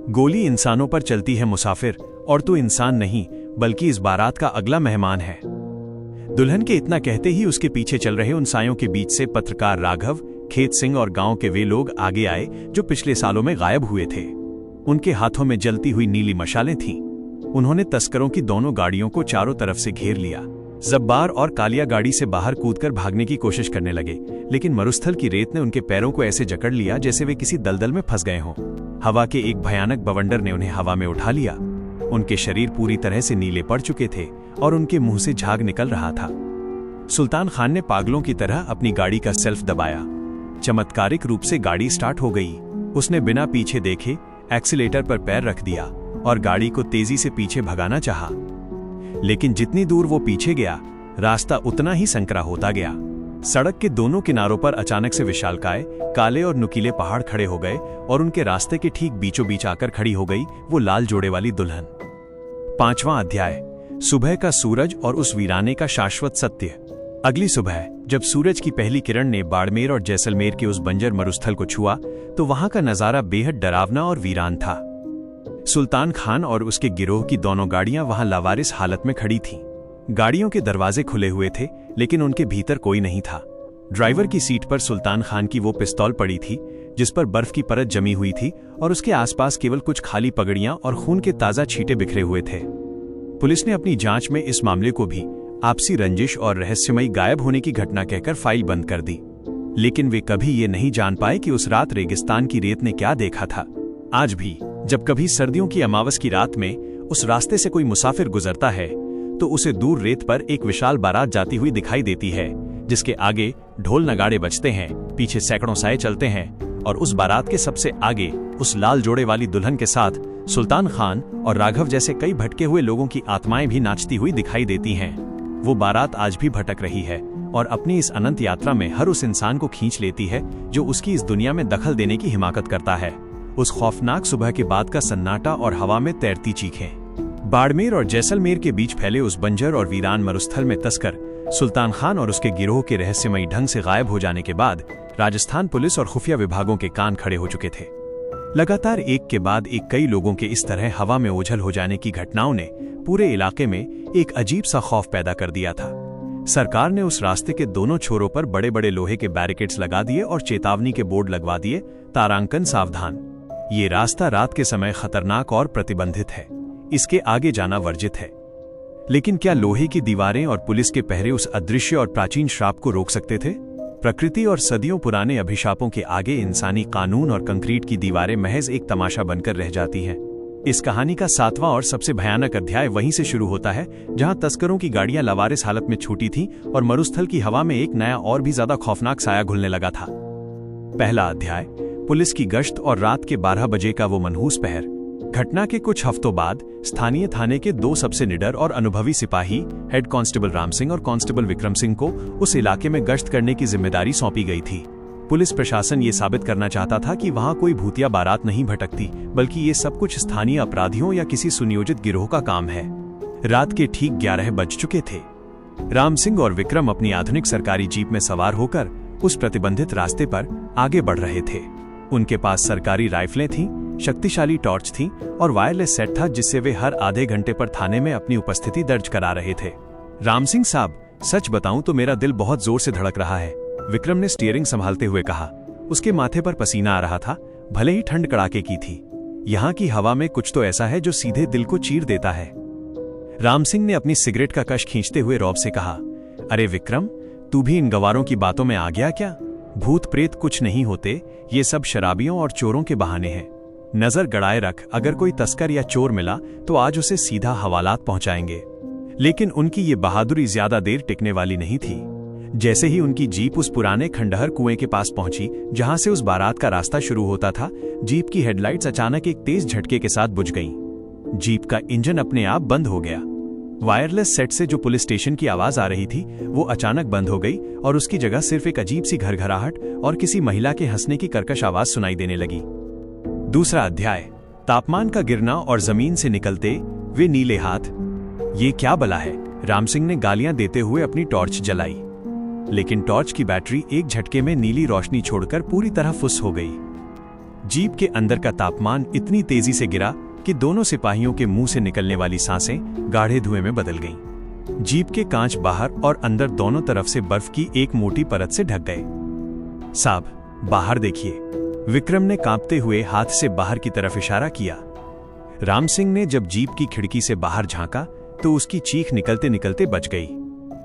गोली इंसानों पर चलती है मुसाफिर, और तू इंसान नहीं बल्कि इस बारात का अगला मेहमान है। दुल्हन के इतना कहते ही उसके पीछे चल रहे उन सायों के बीच से पत्रकार राघव, खेत सिंह और गांव के वे लोग आगे आए जो पिछले सालों में गायब हुए थे। उनके हाथों में जलती हुई नीली मशालें थीं। उन्होंने तस्करों की दोनों गाड़ियों को चारों तरफ से घेर लिया। जब्बार और कालिया गाड़ी से बाहर कूदकर भागने की कोशिश करने लगे, लेकिन मरुस्थल की रेत ने उनके पैरों को ऐसे जकड़ लिया जैसे वे किसी दलदल में फंस गए हों। हवा के एक भयानक बवंडर ने उन्हें हवा में उठा लिया। उनके शरीर पूरी तरह से नीले पड़ चुके थे और उनके मुंह से झाग निकल रहा था। सुल्तान खान ने पागलों की तरह अपनी गाड़ी का सेल्फ दबाया। चमत्कारिक रूप से गाड़ी स्टार्ट हो गई। उसने बिना पीछे देखे एक्सीलेटर पर पैर रख दिया और गाड़ी को तेजी से पीछे भगाना चाहा। लेकिन जितनी दूर वो पीछे गया, रास्ता उतना ही संकरा होता गया। सड़क के दोनों किनारों पर अचानक से विशालकाय, काले और नुकीले पहाड़ खड़े हो गए और उनके रास्ते के ठीक बीचों बीच आकर खड़ी हो गई वो लाल जोड़े वाली दुल्हन। पांचवां अध्याय, सुबह का सूरज और उस वीराने का शाश्वत सत्य। अगली सुबह जब सूरज की पहली किरण ने बाड़मेर और जैसलमेर के उस बंजर मरुस्थल को छुआ तो वहां का नजारा बेहद डरावना और वीरान था। सुल्तान खान और उसके गिरोह की दोनों गाड़ियां वहां लावारिस हालत में खड़ी थीं। गाड़ियों के दरवाजे खुले हुए थे, लेकिन उनके भीतर कोई नहीं था। ड्राइवर की सीट पर सुल्तान खान की वो पिस्तौल पड़ी थी जिस पर बर्फ की परत जमी हुई थी और उसके आसपास केवल कुछ खाली पगड़ियां और खून के ताजा छींटे बिखरे हुए थे। पुलिस ने अपनी जांच में इस मामले को भी आपसी रंजिश और रहस्यमयी गायब होने की घटना कहकर फाइल बंद कर दी। लेकिन वे कभी ये नहीं जान पाए कि उस रात रेगिस्तान की रेत ने क्या देखा था। आज भी जब कभी सर्दियों की अमावस की रात में उस रास्ते से कोई मुसाफिर गुजरता है तो उसे दूर रेत पर एक विशाल बारात जाती हुई दिखाई देती है, जिसके आगे ढोल नगाड़े बजते हैं, पीछे सैकड़ों साए चलते हैं और उस बारात के सबसे आगे उस लाल जोड़े वाली दुल्हन के साथ सुल्तान खान और राघव जैसे कई भटके हुए लोगों की आत्माएं भी नाचती हुई दिखाई देती हैं। वो बारात आज भी भटक रही है और अपनी इस अनंत यात्रा में हर उस इंसान को खींच लेती है जो उसकी इस दुनिया में दखल देने की हिमाकत करता है। उस खौफनाक सुबह के बाद का सन्नाटा और हवा में तैरती चीखें। बाड़मेर और जैसलमेर के बीच फैले उस बंजर और वीरान मरुस्थल में तस्कर सुल्तान खान और उसके गिरोह के रहस्यमयी ढंग से गायब हो जाने के बाद राजस्थान पुलिस और खुफिया विभागों के कान खड़े हो चुके थे। लगातार एक के बाद एक कई लोगों के इस तरह हवा में ओझल हो जाने की घटनाओं ने पूरे इलाके में एक अजीब सा खौफ पैदा कर दिया था। सरकार ने उस रास्ते के दोनों छोरों पर बड़े बड़े लोहे के बैरिकेड्स लगा दिए और चेतावनी के बोर्ड लगवा दिए, तारांकन सावधान। ये रास्ता रात के समय खतरनाक और प्रतिबंधित है, इसके आगे जाना वर्जित है। लेकिन क्या लोहे की दीवारें और पुलिस के पहरे उस अदृश्य और प्राचीन श्राप को रोक सकते थे? प्रकृति और सदियों पुराने अभिशापों के आगे इंसानी कानून और कंक्रीट की दीवारें महज एक तमाशा बनकर रह जाती हैं। इस कहानी का 7वां और सबसे भयानक अध्याय वहीं से शुरू होता है जहां तस्करों की गाड़ियां लावारिस हालत में छूटी थीं और मरुस्थल की हवा में एक नया और भी ज्यादा खौफनाक साया घुलने लगा था। पहला अध्याय, पुलिस की गश्त और रात के 12 बजे का वो मनहूस पहर। घटना के कुछ हफ्तों बाद स्थानीय थाने के 2 सबसे निडर और अनुभवी सिपाही हेड कांस्टेबल राम सिंह और कांस्टेबल विक्रम सिंह को उस इलाके में गश्त करने की जिम्मेदारी सौंपी गई थी। पुलिस प्रशासन ये साबित करना चाहता था कि वहां कोई भूतिया बारात नहीं भटकती, बल्कि ये सब कुछ स्थानीय अपराधियों या किसी सुनियोजित गिरोह का काम है। रात के ठीक 11 बज चुके थे। राम सिंह और विक्रम अपनी आधुनिक सरकारी जीप में सवार होकर उस प्रतिबंधित रास्ते पर आगे बढ़ रहे थे। उनके पास सरकारी राइफलें थीं, शक्तिशाली टॉर्च थी और वायरलेस सेट था जिससे वे हर आधे घंटे पर थाने में अपनी उपस्थिति दर्ज करा रहे थे। राम सिंह साहब, सच बताऊं तो मेरा दिल बहुत जोर से धड़क रहा है, विक्रम ने स्टीयरिंग संभालते हुए कहा। उसके माथे पर पसीना आ रहा था, भले ही ठंड कड़ाके की थी। यहाँ की हवा में कुछ तो ऐसा है जो सीधे दिल को चीर देता है। राम सिंह ने अपनी सिगरेट का कश खींचते हुए रौब से कहा, अरे विक्रम, तू भी इन गवारों की बातों में आ गया क्या? भूत प्रेत कुछ नहीं होते, ये सब शराबियों और चोरों के बहाने हैं। नजर गड़ाए रख, अगर कोई तस्कर या चोर मिला तो आज उसे सीधा हवालात पहुंचाएंगे। लेकिन उनकी ये बहादुरी ज्यादा देर टिकने वाली नहीं थी। जैसे ही उनकी जीप उस पुराने खंडहर कुएं के पास पहुंची जहां से उस बारात का रास्ता शुरू होता था, जीप की हेडलाइट्स अचानक एक तेज झटके के साथ बुझ गईं। जीप का इंजन अपने आप बंद हो गया। वायरलेस सेट से जो पुलिस स्टेशन की आवाज आ रही थी वो अचानक बंद हो गई और उसकी जगह सिर्फ एक अजीब सी घरघराहट और किसी महिला के हंसने की कर्कश आवाज सुनाई देने लगी। दूसरा अध्याय, तापमान का गिरना और जमीन से निकलते वे नीले हाथ। ये क्या बला है? राम सिंह ने गालियां देते हुए अपनी टॉर्च जलाई, लेकिन टॉर्च की बैटरी एक झटके में नीली रोशनी छोड़कर पूरी तरह फुस हो गई। जीप के अंदर का तापमान इतनी तेजी से गिरा कि दोनों सिपाहियों के मुंह से निकलने वाली सांसें गाढ़े धुएं में बदल गईं। जीप के कांच बाहर और अंदर दोनों तरफ से बर्फ की एक मोटी परत से ढक गए। साहब, बाहर देखिए, विक्रम ने कांपते हुए हाथ से बाहर की तरफ इशारा किया। राम सिंह ने जब जीप की खिड़की से बाहर झांका तो उसकी चीख निकलते निकलते बच गई।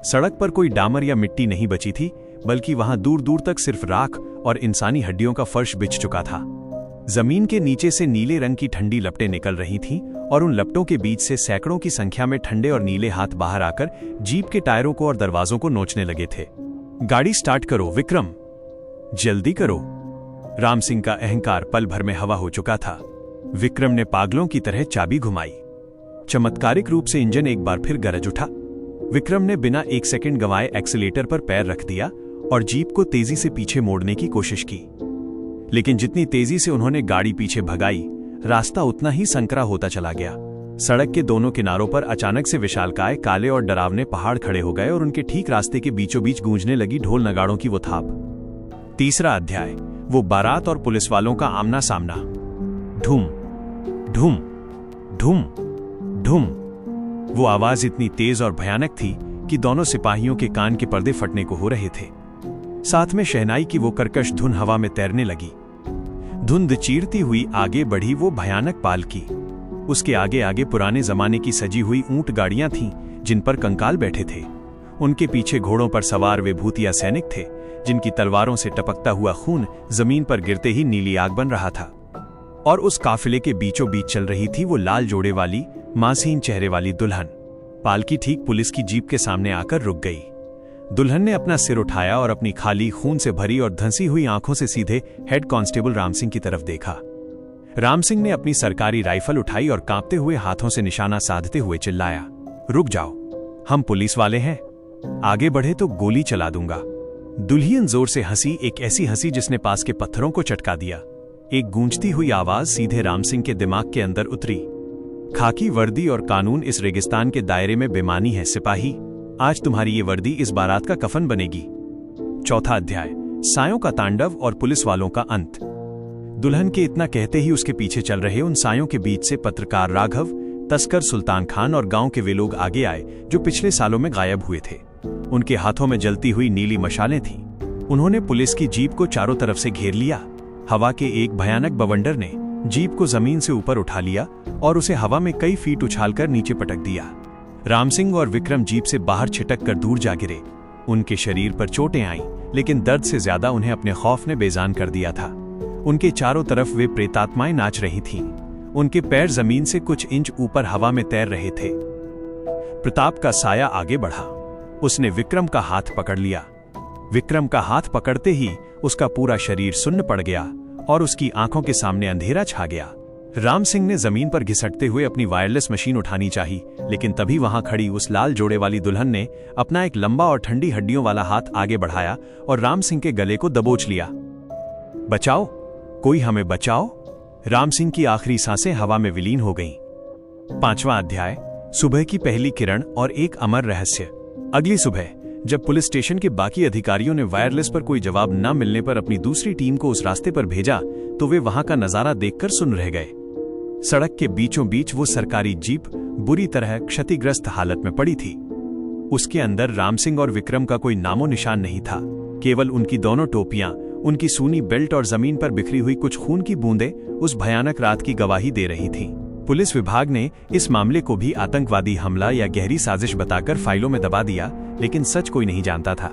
सड़क पर कोई डामर या मिट्टी नहीं बची थी, बल्कि वहां दूर दूर तक सिर्फ राख और इंसानी हड्डियों का फर्श बिछ चुका था। जमीन के नीचे से नीले रंग की ठंडी लपटें निकल रही थीं और उन लपटों के बीच से सैकड़ों की संख्या में ठंडे और नीले हाथ बाहर आकर जीप के टायरों को और दरवाजों को नोचने लगे थे। गाड़ी स्टार्ट करो विक्रम, जल्दी करो। राम सिंह का अहंकार पल भर में हवा हो चुका था। विक्रम ने पागलों की तरह चाबी घुमाई। चमत्कारिक रूप से इंजन एक बार फिर गरज उठा। विक्रम ने बिना एक सेकंड गंवाए एक्सीलेटर पर पैर रख दिया और जीप को तेजी से पीछे मोड़ने की कोशिश की। लेकिन जितनी तेजी से उन्होंने गाड़ी पीछे भगाई, रास्ता उतना ही संकरा होता चला गया। सड़क के दोनों किनारों पर अचानक से विशालकाय काले और डरावने पहाड़ खड़े हो गए और उनके ठीक रास्ते के बीचों बीच गूंजने लगी ढोल नगाड़ों की वो थाप। तीसरा अध्याय, वो बारात और पुलिस वालों का आमना सामना। ढूम ढूम ढूम ढूम। वो आवाज इतनी तेज और भयानक थी कि दोनों सिपाहियों के कान के पर्दे फटने को हो रहे थे। साथ में शहनाई की वो कर्कश धुन हवा में तैरने लगी। धुंध चीरती हुई आगे बढ़ी वो भयानक पालकी। उसके आगे आगे पुराने जमाने की सजी हुई ऊंट गाड़ियां थीं जिन पर कंकाल बैठे थे। उनके पीछे घोड़ों पर सवार वे भूतिया सैनिक थे जिनकी तलवारों से टपकता हुआ खून जमीन पर गिरते ही नीली आग बन रहा था। और उस काफिले के बीचों बीच चल रही थी वो लाल जोड़े वाली मासूम चेहरे वाली दुल्हन। पालकी ठीक पुलिस की जीप के सामने आकर रुक गई। दुल्हन ने अपना सिर उठाया और अपनी खाली खून से भरी और धंसी हुई आंखों से सीधे हेड कांस्टेबल राम सिंह की तरफ देखा। राम सिंह ने अपनी सरकारी राइफल उठाई और कांपते हुए हाथों से निशाना साधते हुए चिल्लाया, रुक जाओ, हम पुलिस वाले हैं, आगे बढ़े तो गोली चला दूंगा। दुल्हन जोर से हंसी, एक ऐसी हंसी जिसने पास के पत्थरों को चटका दिया। एक गूंजती हुई आवाज सीधे राम सिंह के दिमाग के अंदर उतरी, खाकी वर्दी और कानून इस रेगिस्तान के दायरे में बेमानी है सिपाही। आज तुम्हारी ये वर्दी इस बारात का कफन बनेगी। चौथा अध्याय, सायों का तांडव और पुलिस वालों का अंत। दुल्हन के इतना कहते ही उसके पीछे चल रहे उन सायों के बीच से पत्रकार राघव, तस्कर सुल्तान खान और गांव के वे लोग आगे आए जो पिछले सालों में गायब हुए थे। उनके हाथों में जलती हुई नीली मशालें थीं। उन्होंने पुलिस की जीप को चारों तरफ से घेर लिया। हवा के एक भयानक बवंडर ने जीप को जमीन से ऊपर उठा लिया और उसे हवा में कई फीट उछालकर नीचे पटक दिया। राम सिंह और विक्रम जीप से बाहर छिटक कर दूर जा गिरे। उनके शरीर पर चोटें आईं, लेकिन दर्द से ज्यादा उन्हें अपने खौफ ने बेजान कर दिया था। उनके चारों तरफ वे प्रेतात्माएं नाच रही थीं। उनके पैर जमीन से कुछ इंच ऊपर हवा में तैर रहे थे। प्रताप का साया आगे बढ़ा। उसने विक्रम का हाथ पकड़ लिया। विक्रम का हाथ पकड़ते ही उसका पूरा शरीर सुन्न पड़ गया और उसकी आंखों के सामने अंधेरा छा गया। राम सिंह ने जमीन पर घिसटते हुए अपनी वायरलेस मशीन उठानी चाही, लेकिन तभी वहां खड़ी उस लाल जोड़े वाली दुल्हन ने अपना एक लंबा और ठंडी हड्डियों वाला हाथ आगे बढ़ाया और राम सिंह के गले को दबोच लिया। बचाओ, कोई हमें बचाओ। राम सिंह की आखिरी सांसें हवा में विलीन हो गईं। 5वां अध्याय, सुबह की पहली किरण और एक अमर रहस्य। अगली सुबह जब पुलिस स्टेशन के बाकी अधिकारियों ने वायरलेस पर कोई जवाब न मिलने पर अपनी दूसरी टीम को उस रास्ते पर भेजा, तो वे वहां का नजारा देखकर सुन्न रह गए। सड़क के बीचों बीच वो सरकारी जीप बुरी तरह क्षतिग्रस्त हालत में पड़ी थी। उसके अंदर राम सिंह और विक्रम का कोई नामो निशान नहीं था। केवल उनकी दोनों टोपियां, उनकी सूनी बेल्ट और जमीन पर बिखरी हुई कुछ खून की बूंदें उस भयानक रात की गवाही दे रही थीं। पुलिस विभाग ने इस मामले को भी आतंकवादी हमला या गहरी साजिश बताकर फाइलों में दबा दिया, लेकिन सच कोई नहीं जानता था।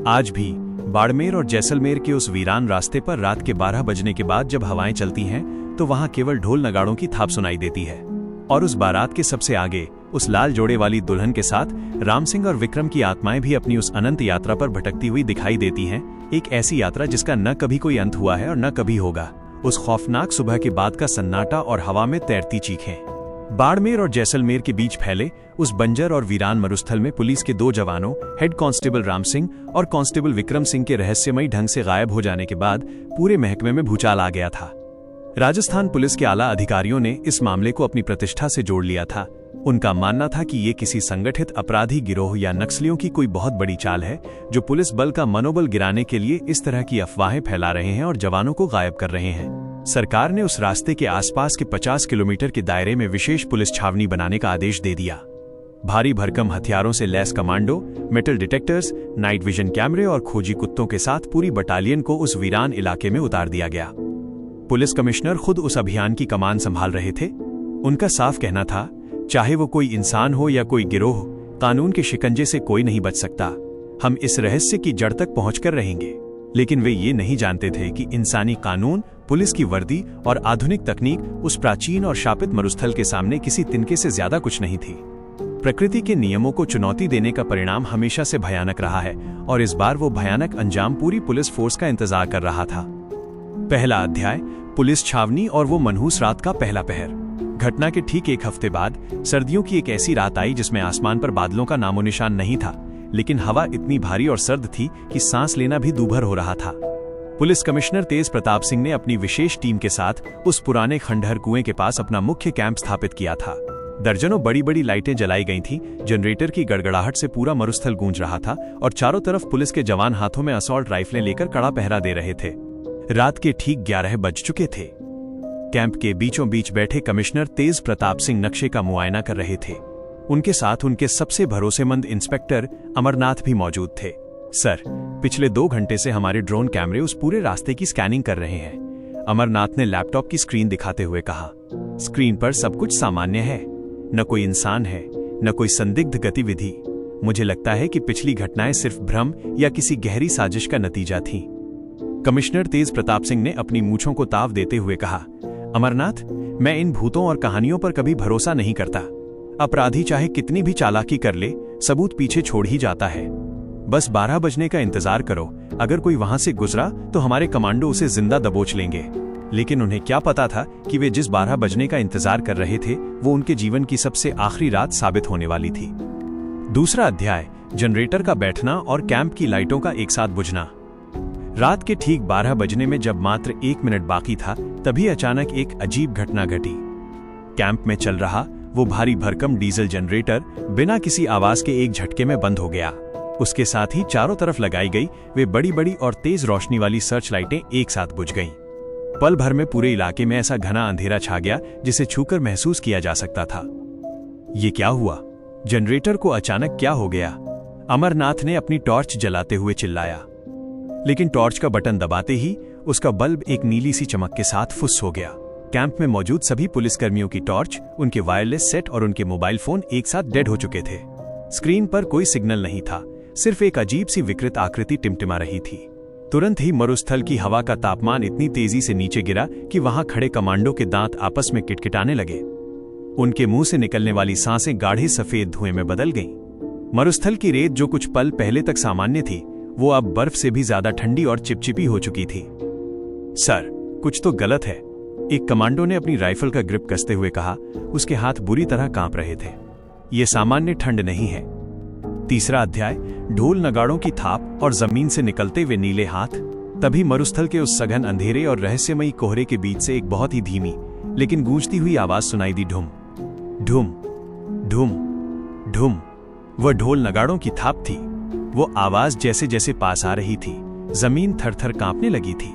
आज भी बाड़मेर और जैसलमेर के उस वीरान रास्ते पर रात के 12 बजने के बाद जब हवाएं चलती हैं, तो वहां केवल ढोल नगाड़ों की थाप सुनाई देती है। और उस बारात के सबसे आगे उस लाल जोड़े वाली दुल्हन के साथ राम सिंह और विक्रम की आत्माएं भी अपनी उस अनंत यात्रा पर भटकती हुई दिखाई देती हैं। एक ऐसी यात्रा जिसका न कभी कोई अंत हुआ है और न कभी होगा। उस खौफनाक सुबह के बाद का सन्नाटा और हवा में तैरती चीखें। बाड़मेर और जैसलमेर के बीच फैले उस बंजर और वीरान मरुस्थल में पुलिस के 2 जवानों, हेड कांस्टेबल राम सिंह और कांस्टेबल विक्रम सिंह के रहस्यमयी ढंग से गायब हो जाने के बाद पूरे महकमे में भूचाल आ गया था। राजस्थान पुलिस के आला अधिकारियों ने इस मामले को अपनी प्रतिष्ठा से जोड़ लिया था। उनका मानना था कि ये किसी संगठित अपराधी गिरोह या नक्सलियों की कोई बहुत बड़ी चाल है, जो पुलिस बल का मनोबल गिराने के लिए इस तरह की अफवाहें फैला रहे हैं और जवानों को गायब कर रहे हैं। सरकार ने उस रास्ते के आसपास के 50 किलोमीटर के दायरे में विशेष पुलिस छावनी बनाने का आदेश दे दिया। भारी भरकम हथियारों से लैस commando, metal detectors, night vision कैमरे और खोजी कुत्तों के साथ पूरी बटालियन को उस वीरान इलाके में उतार दिया गया। पुलिस कमिश्नर खुद उस अभियान की कमान संभाल रहे थे। उनका साफ कहना था, चाहे वो कोई इंसान हो या कोई गिरोह, कानून के शिकंजे से कोई नहीं बच सकता। हम इस रहस्य की जड़ तक पहुंचकर रहेंगे। लेकिन वे ये नहीं जानते थे कि इंसानी कानून, पुलिस की वर्दी और आधुनिक तकनीक उस प्राचीन और शापित मरुस्थल के सामने किसी तिनके से ज्यादा कुछ नहीं थी। प्रकृति के नियमों को चुनौती देने का परिणाम हमेशा से भयानक रहा है, और इस बार वो भयानक अंजाम पूरी पुलिस फोर्स का इंतजार कर रहा था। पहला अध्याय, पुलिस छावनी और वो मनहूस रात का पहला पहर। घटना के ठीक 1 हफ्ते बाद सर्दियों की एक ऐसी रात आई जिसमें आसमान पर बादलों का नामो निशान नहीं था, लेकिन हवा इतनी भारी और सर्द थी कि सांस लेना भी दूभर हो रहा था। पुलिस कमिश्नर तेज प्रताप सिंह ने अपनी विशेष टीम के साथ उस पुराने खंडहर कुएं के पास अपना मुख्य कैंप स्थापित किया था। दर्जनों बड़ी बड़ी लाइटें जलाई गई थीं, जनरेटर की गड़गड़ाहट से पूरा मरुस्थल गूंज रहा था और चारों तरफ पुलिस के जवान हाथों में असॉल्ट राइफलें लेकर कड़ा पहरा दे रहे थे। रात के ठीक 11 बज चुके थे। कैंप के बीचों बीच बैठे कमिश्नर तेज प्रताप सिंह नक्शे का मुआयना कर रहे थे। उनके साथ उनके सबसे भरोसेमंद इंस्पेक्टर अमरनाथ भी मौजूद थे। सर, पिछले 2 घंटे से हमारे ड्रोन कैमरे उस पूरे रास्ते की स्कैनिंग कर रहे हैं, अमरनाथ ने लैपटॉप की स्क्रीन दिखाते हुए कहा। स्क्रीन पर सब कुछ सामान्य है, न कोई इंसान है, न कोई संदिग्ध गतिविधि। मुझे लगता है कि पिछली घटनाएं सिर्फ भ्रम या किसी गहरी साजिश का नतीजा थीं। कमिश्नर तेज प्रताप सिंह ने अपनी मूंछों को ताव देते हुए कहा, अमरनाथ, मैं इन भूतों और कहानियों पर कभी भरोसा नहीं करता। अपराधी चाहे कितनी भी चालाकी कर ले, सबूत पीछे छोड़ ही जाता है। बस 12 बजने का इंतजार करो। अगर कोई वहां से गुजरा तो हमारे कमांडो उसे जिंदा दबोच लेंगे। लेकिन उन्हें क्या पता था कि वे जिस 12 बजने का इंतजार कर रहे थे, वो उनके जीवन की सबसे आखिरी रात साबित होने वाली थी। दूसरा अध्याय, जनरेटर का बैठना और कैंप की लाइटों का एक साथ बुझना। रात के ठीक 12 बजने में जब मात्र 1 मिनट बाकी था, तभी अचानक एक अजीब घटना घटी। कैंप में चल रहा वो भारी भरकम डीजल जनरेटर बिना किसी आवाज के एक झटके में बंद हो गया। उसके साथ ही चारों तरफ लगाई गई वे बड़ी बड़ी और तेज रोशनी वाली सर्च लाइटें एक साथ बुझ गईं। पल भर में पूरे इलाके में ऐसा घना अंधेरा छा गया जिसे छूकर महसूस किया जा सकता था। ये क्या हुआ? जनरेटर को अचानक क्या हो गया? अमरनाथ ने अपनी टॉर्च जलाते हुए चिल्लाया, लेकिन टॉर्च का बटन दबाते ही उसका बल्ब एक नीली सी चमक के साथ फुस हो गया। कैंप में मौजूद सभी पुलिसकर्मियों की टॉर्च, उनके वायरलेस सेट और उनके मोबाइल फोन एक साथ डेड हो चुके थे। स्क्रीन पर कोई सिग्नल नहीं था, सिर्फ एक अजीब सी विकृत आकृति टिमटिमा रही थी। तुरंत ही मरुस्थल की हवा का तापमान इतनी तेजी से नीचे गिरा कि वहां खड़े कमांडो के दांत आपस में किटकिटाने लगे। उनके मुंह से निकलने वाली सांसें गाढ़े सफेद धुएं में बदल गईं। मरुस्थल की रेत जो कुछ पल पहले तक सामान्य थी, वो अब बर्फ से भी ज्यादा ठंडी और चिपचिपी हो चुकी थी। सर, कुछ तो गलत है, एक कमांडो ने अपनी राइफल का ग्रिप कसते हुए कहा। उसके हाथ बुरी तरह कांप रहे थे। यह सामान्य ठंड नहीं है। तीसरा अध्याय, ढोल नगाड़ों की थाप और जमीन से निकलते हुए नीले हाथ। तभी मरुस्थल के उस सघन अंधेरे और रहस्यमयी कोहरे के बीच से एक बहुत ही धीमी लेकिन गूंजती हुई आवाज सुनाई दी। ढुम ढुम ढुम ढुम। वह ढोल नगाड़ों की थाप थी। वो आवाज जैसे जैसे पास आ रही थी, जमीन थरथर कांपने लगी थी।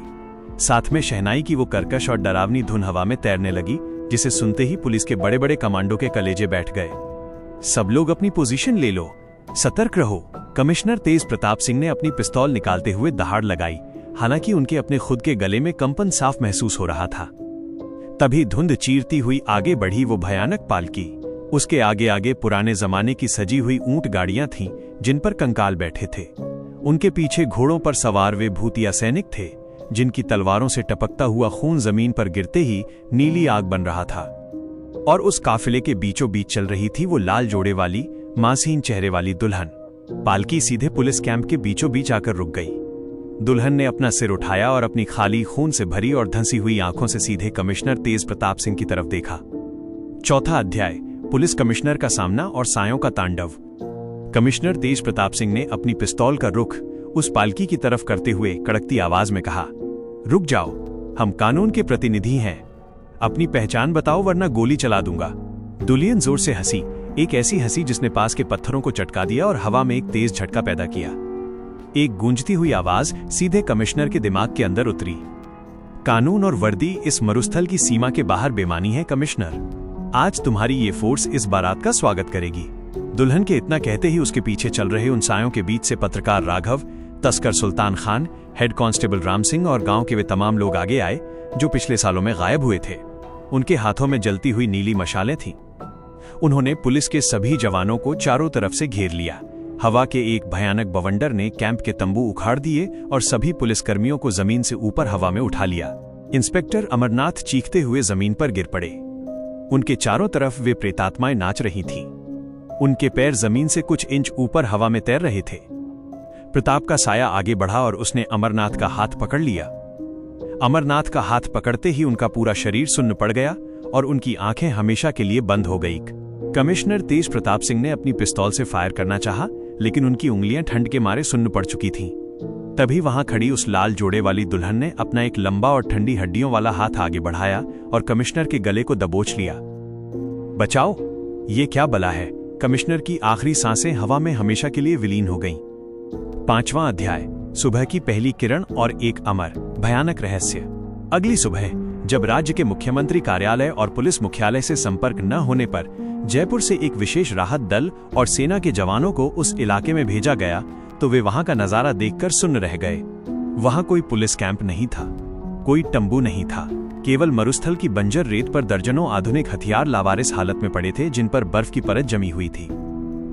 साथ में शहनाई की वो कर्कश और डरावनी धुन हवा में तैरने लगी, जिसे सुनते ही पुलिस के बड़े बड़े कमांडो के कलेजे बैठ गए। सब लोग अपनी पोजीशन ले लो, सतर्क रहो। कमिश्नर तेज प्रताप सिंह ने अपनी पिस्तौल निकालते हुए दहाड़ लगाई, हालांकि उनके अपने खुद के गले में कंपन साफ महसूस हो रहा था। तभी धुंध चीरती हुई आगे बढ़ी वो भयानक पालकी। उसके आगे आगे पुराने जमाने की सजी हुई ऊंट गाड़ियां थीं, जिन पर कंकाल बैठे थे। उनके पीछे घोड़ों पर सवार वे भूतिया सैनिक थे, जिनकी तलवारों से टपकता हुआ खून जमीन पर गिरते ही नीली आग बन रहा था। और उस काफिले के बीचों बीच चल रही थी वो लाल जोड़े वाली, मासूम चेहरे वाली दुल्हन। पालकी सीधे पुलिस कैंप के बीचों बीच आकर रुक गई। दुल्हन ने अपना सिर उठाया और अपनी खाली, खून से भरी और धंसी हुई आंखों से सीधे कमिश्नर तेज प्रताप सिंह की तरफ देखा। चौथा अध्याय, पुलिस कमिश्नर का सामना और सायों का तांडव। कमिश्नर तेज प्रताप सिंह ने अपनी पिस्तौल का रुख उस पालकी की तरफ करते हुए कड़कती आवाज में कहा, रुक जाओ, हम कानून के प्रतिनिधि हैं। अपनी पहचान बताओ वरना गोली चला दूंगा। दुल्हन जोर से हंसी, एक ऐसी हंसी जिसने पास के पत्थरों को चटका दिया और हवा में एक तेज झटका पैदा किया। एक गूंजती हुई आवाज सीधे कमिश्नर के दिमाग के अंदर उतरी, कानून और वर्दी इस मरुस्थल की सीमा के बाहर बेमानी है कमिश्नर। आज तुम्हारी ये फोर्स इस बारात का स्वागत करेगी। दुल्हन के इतना कहते ही उसके पीछे चल रहे उन सायों के बीच से पत्रकार राघव, तस्कर सुल्तान खान, हेड कांस्टेबल राम सिंह और गांव के वे तमाम लोग आगे आए जो पिछले सालों में गायब हुए थे। उनके हाथों में जलती हुई नीली मशालें थीं। उन्होंने पुलिस के सभी जवानों को चारों तरफ से घेर लिया। हवा के एक भयानक बवंडर ने कैंप के तंबू उखाड़ दिए और सभी पुलिसकर्मियों को जमीन से ऊपर हवा में उठा लिया। इंस्पेक्टर अमरनाथ चीखते हुए जमीन पर गिर पड़े। उनके चारों तरफ वे प्रेतात्माएं नाच रही थीं। उनके पैर जमीन से कुछ इंच ऊपर हवा में तैर रहे थे। प्रताप का साया आगे बढ़ा और उसने अमरनाथ का हाथ पकड़ लिया। अमरनाथ का हाथ पकड़ते ही उनका पूरा शरीर सुन्न पड़ गया और उनकी आंखें हमेशा के लिए बंद हो गई। कमिश्नर तेज प्रताप सिंह ने अपनी पिस्तौल से फायर करना चाहा, लेकिन उनकी उंगलियां ठंड के मारे सुन्न पड़ चुकी थीं। तभी वहां खड़ी उस लाल जोड़े वाली दुल्हन ने अपना एक लंबा और ठंडी हड्डियों वाला हाथ आगे बढ़ाया और कमिश्नर के गले को दबोच लिया। बचाओ, ये क्या बला है? कमिश्नर की आखिरी सांसें हवा में हमेशा के लिए विलीन हो गईं। पांचवां अध्याय, सुबह की पहली किरण और एक अमर भयानक रहस्य। अगली सुबह जब राज्य के मुख्यमंत्री कार्यालय और पुलिस मुख्यालय से संपर्क न होने पर जयपुर से एक विशेष राहत दल और सेना के जवानों को उस इलाके में भेजा गया, तो वे वहां का नजारा देखकर सुन्न रह गए। वहां कोई पुलिस कैंप नहीं था, कोई तंबू नहीं था। केवल मरुस्थल की बंजर रेत पर दर्जनों आधुनिक हथियार लावारिस हालत में पड़े थे, जिन पर बर्फ की परत जमी हुई थी।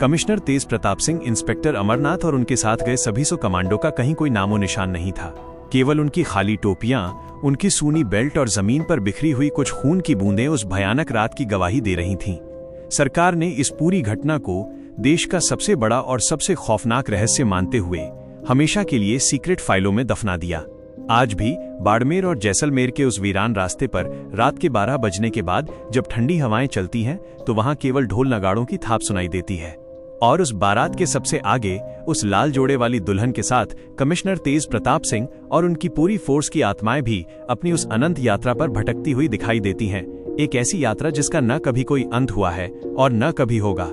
कमिश्नर तेज प्रताप सिंह, इंस्पेक्टर अमरनाथ और उनके साथ गए सभी 100 कमांडो का कहीं कोई नामो निशान नहीं था। केवल उनकी खाली टोपियां, उनकी सूनी बेल्ट और जमीन पर बिखरी हुई कुछ खून की बूंदें उस भयानक रात की गवाही दे रही थीं। सरकार ने इस पूरी घटना को देश का सबसे बड़ा और सबसे खौफनाक रहस्य मानते हुए हमेशा के लिए सीक्रेट फाइलों में दफना दिया। आज भी बाड़मेर और जैसलमेर के उस वीरान रास्ते पर रात के 12 बजने के बाद जब ठंडी हवाएं चलती हैं, तो वहां केवल ढोल नगाड़ों की थाप सुनाई देती है। और उस बारात के सबसे आगे उस लाल जोड़े वाली दुल्हन के साथ कमिश्नर तेज प्रताप सिंह और उनकी पूरी फोर्स की आत्माएं भी अपनी उस अनंत यात्रा पर भटकती हुई दिखाई देती हैं। एक ऐसी यात्रा जिसका न कभी कोई अंत हुआ है और न कभी होगा।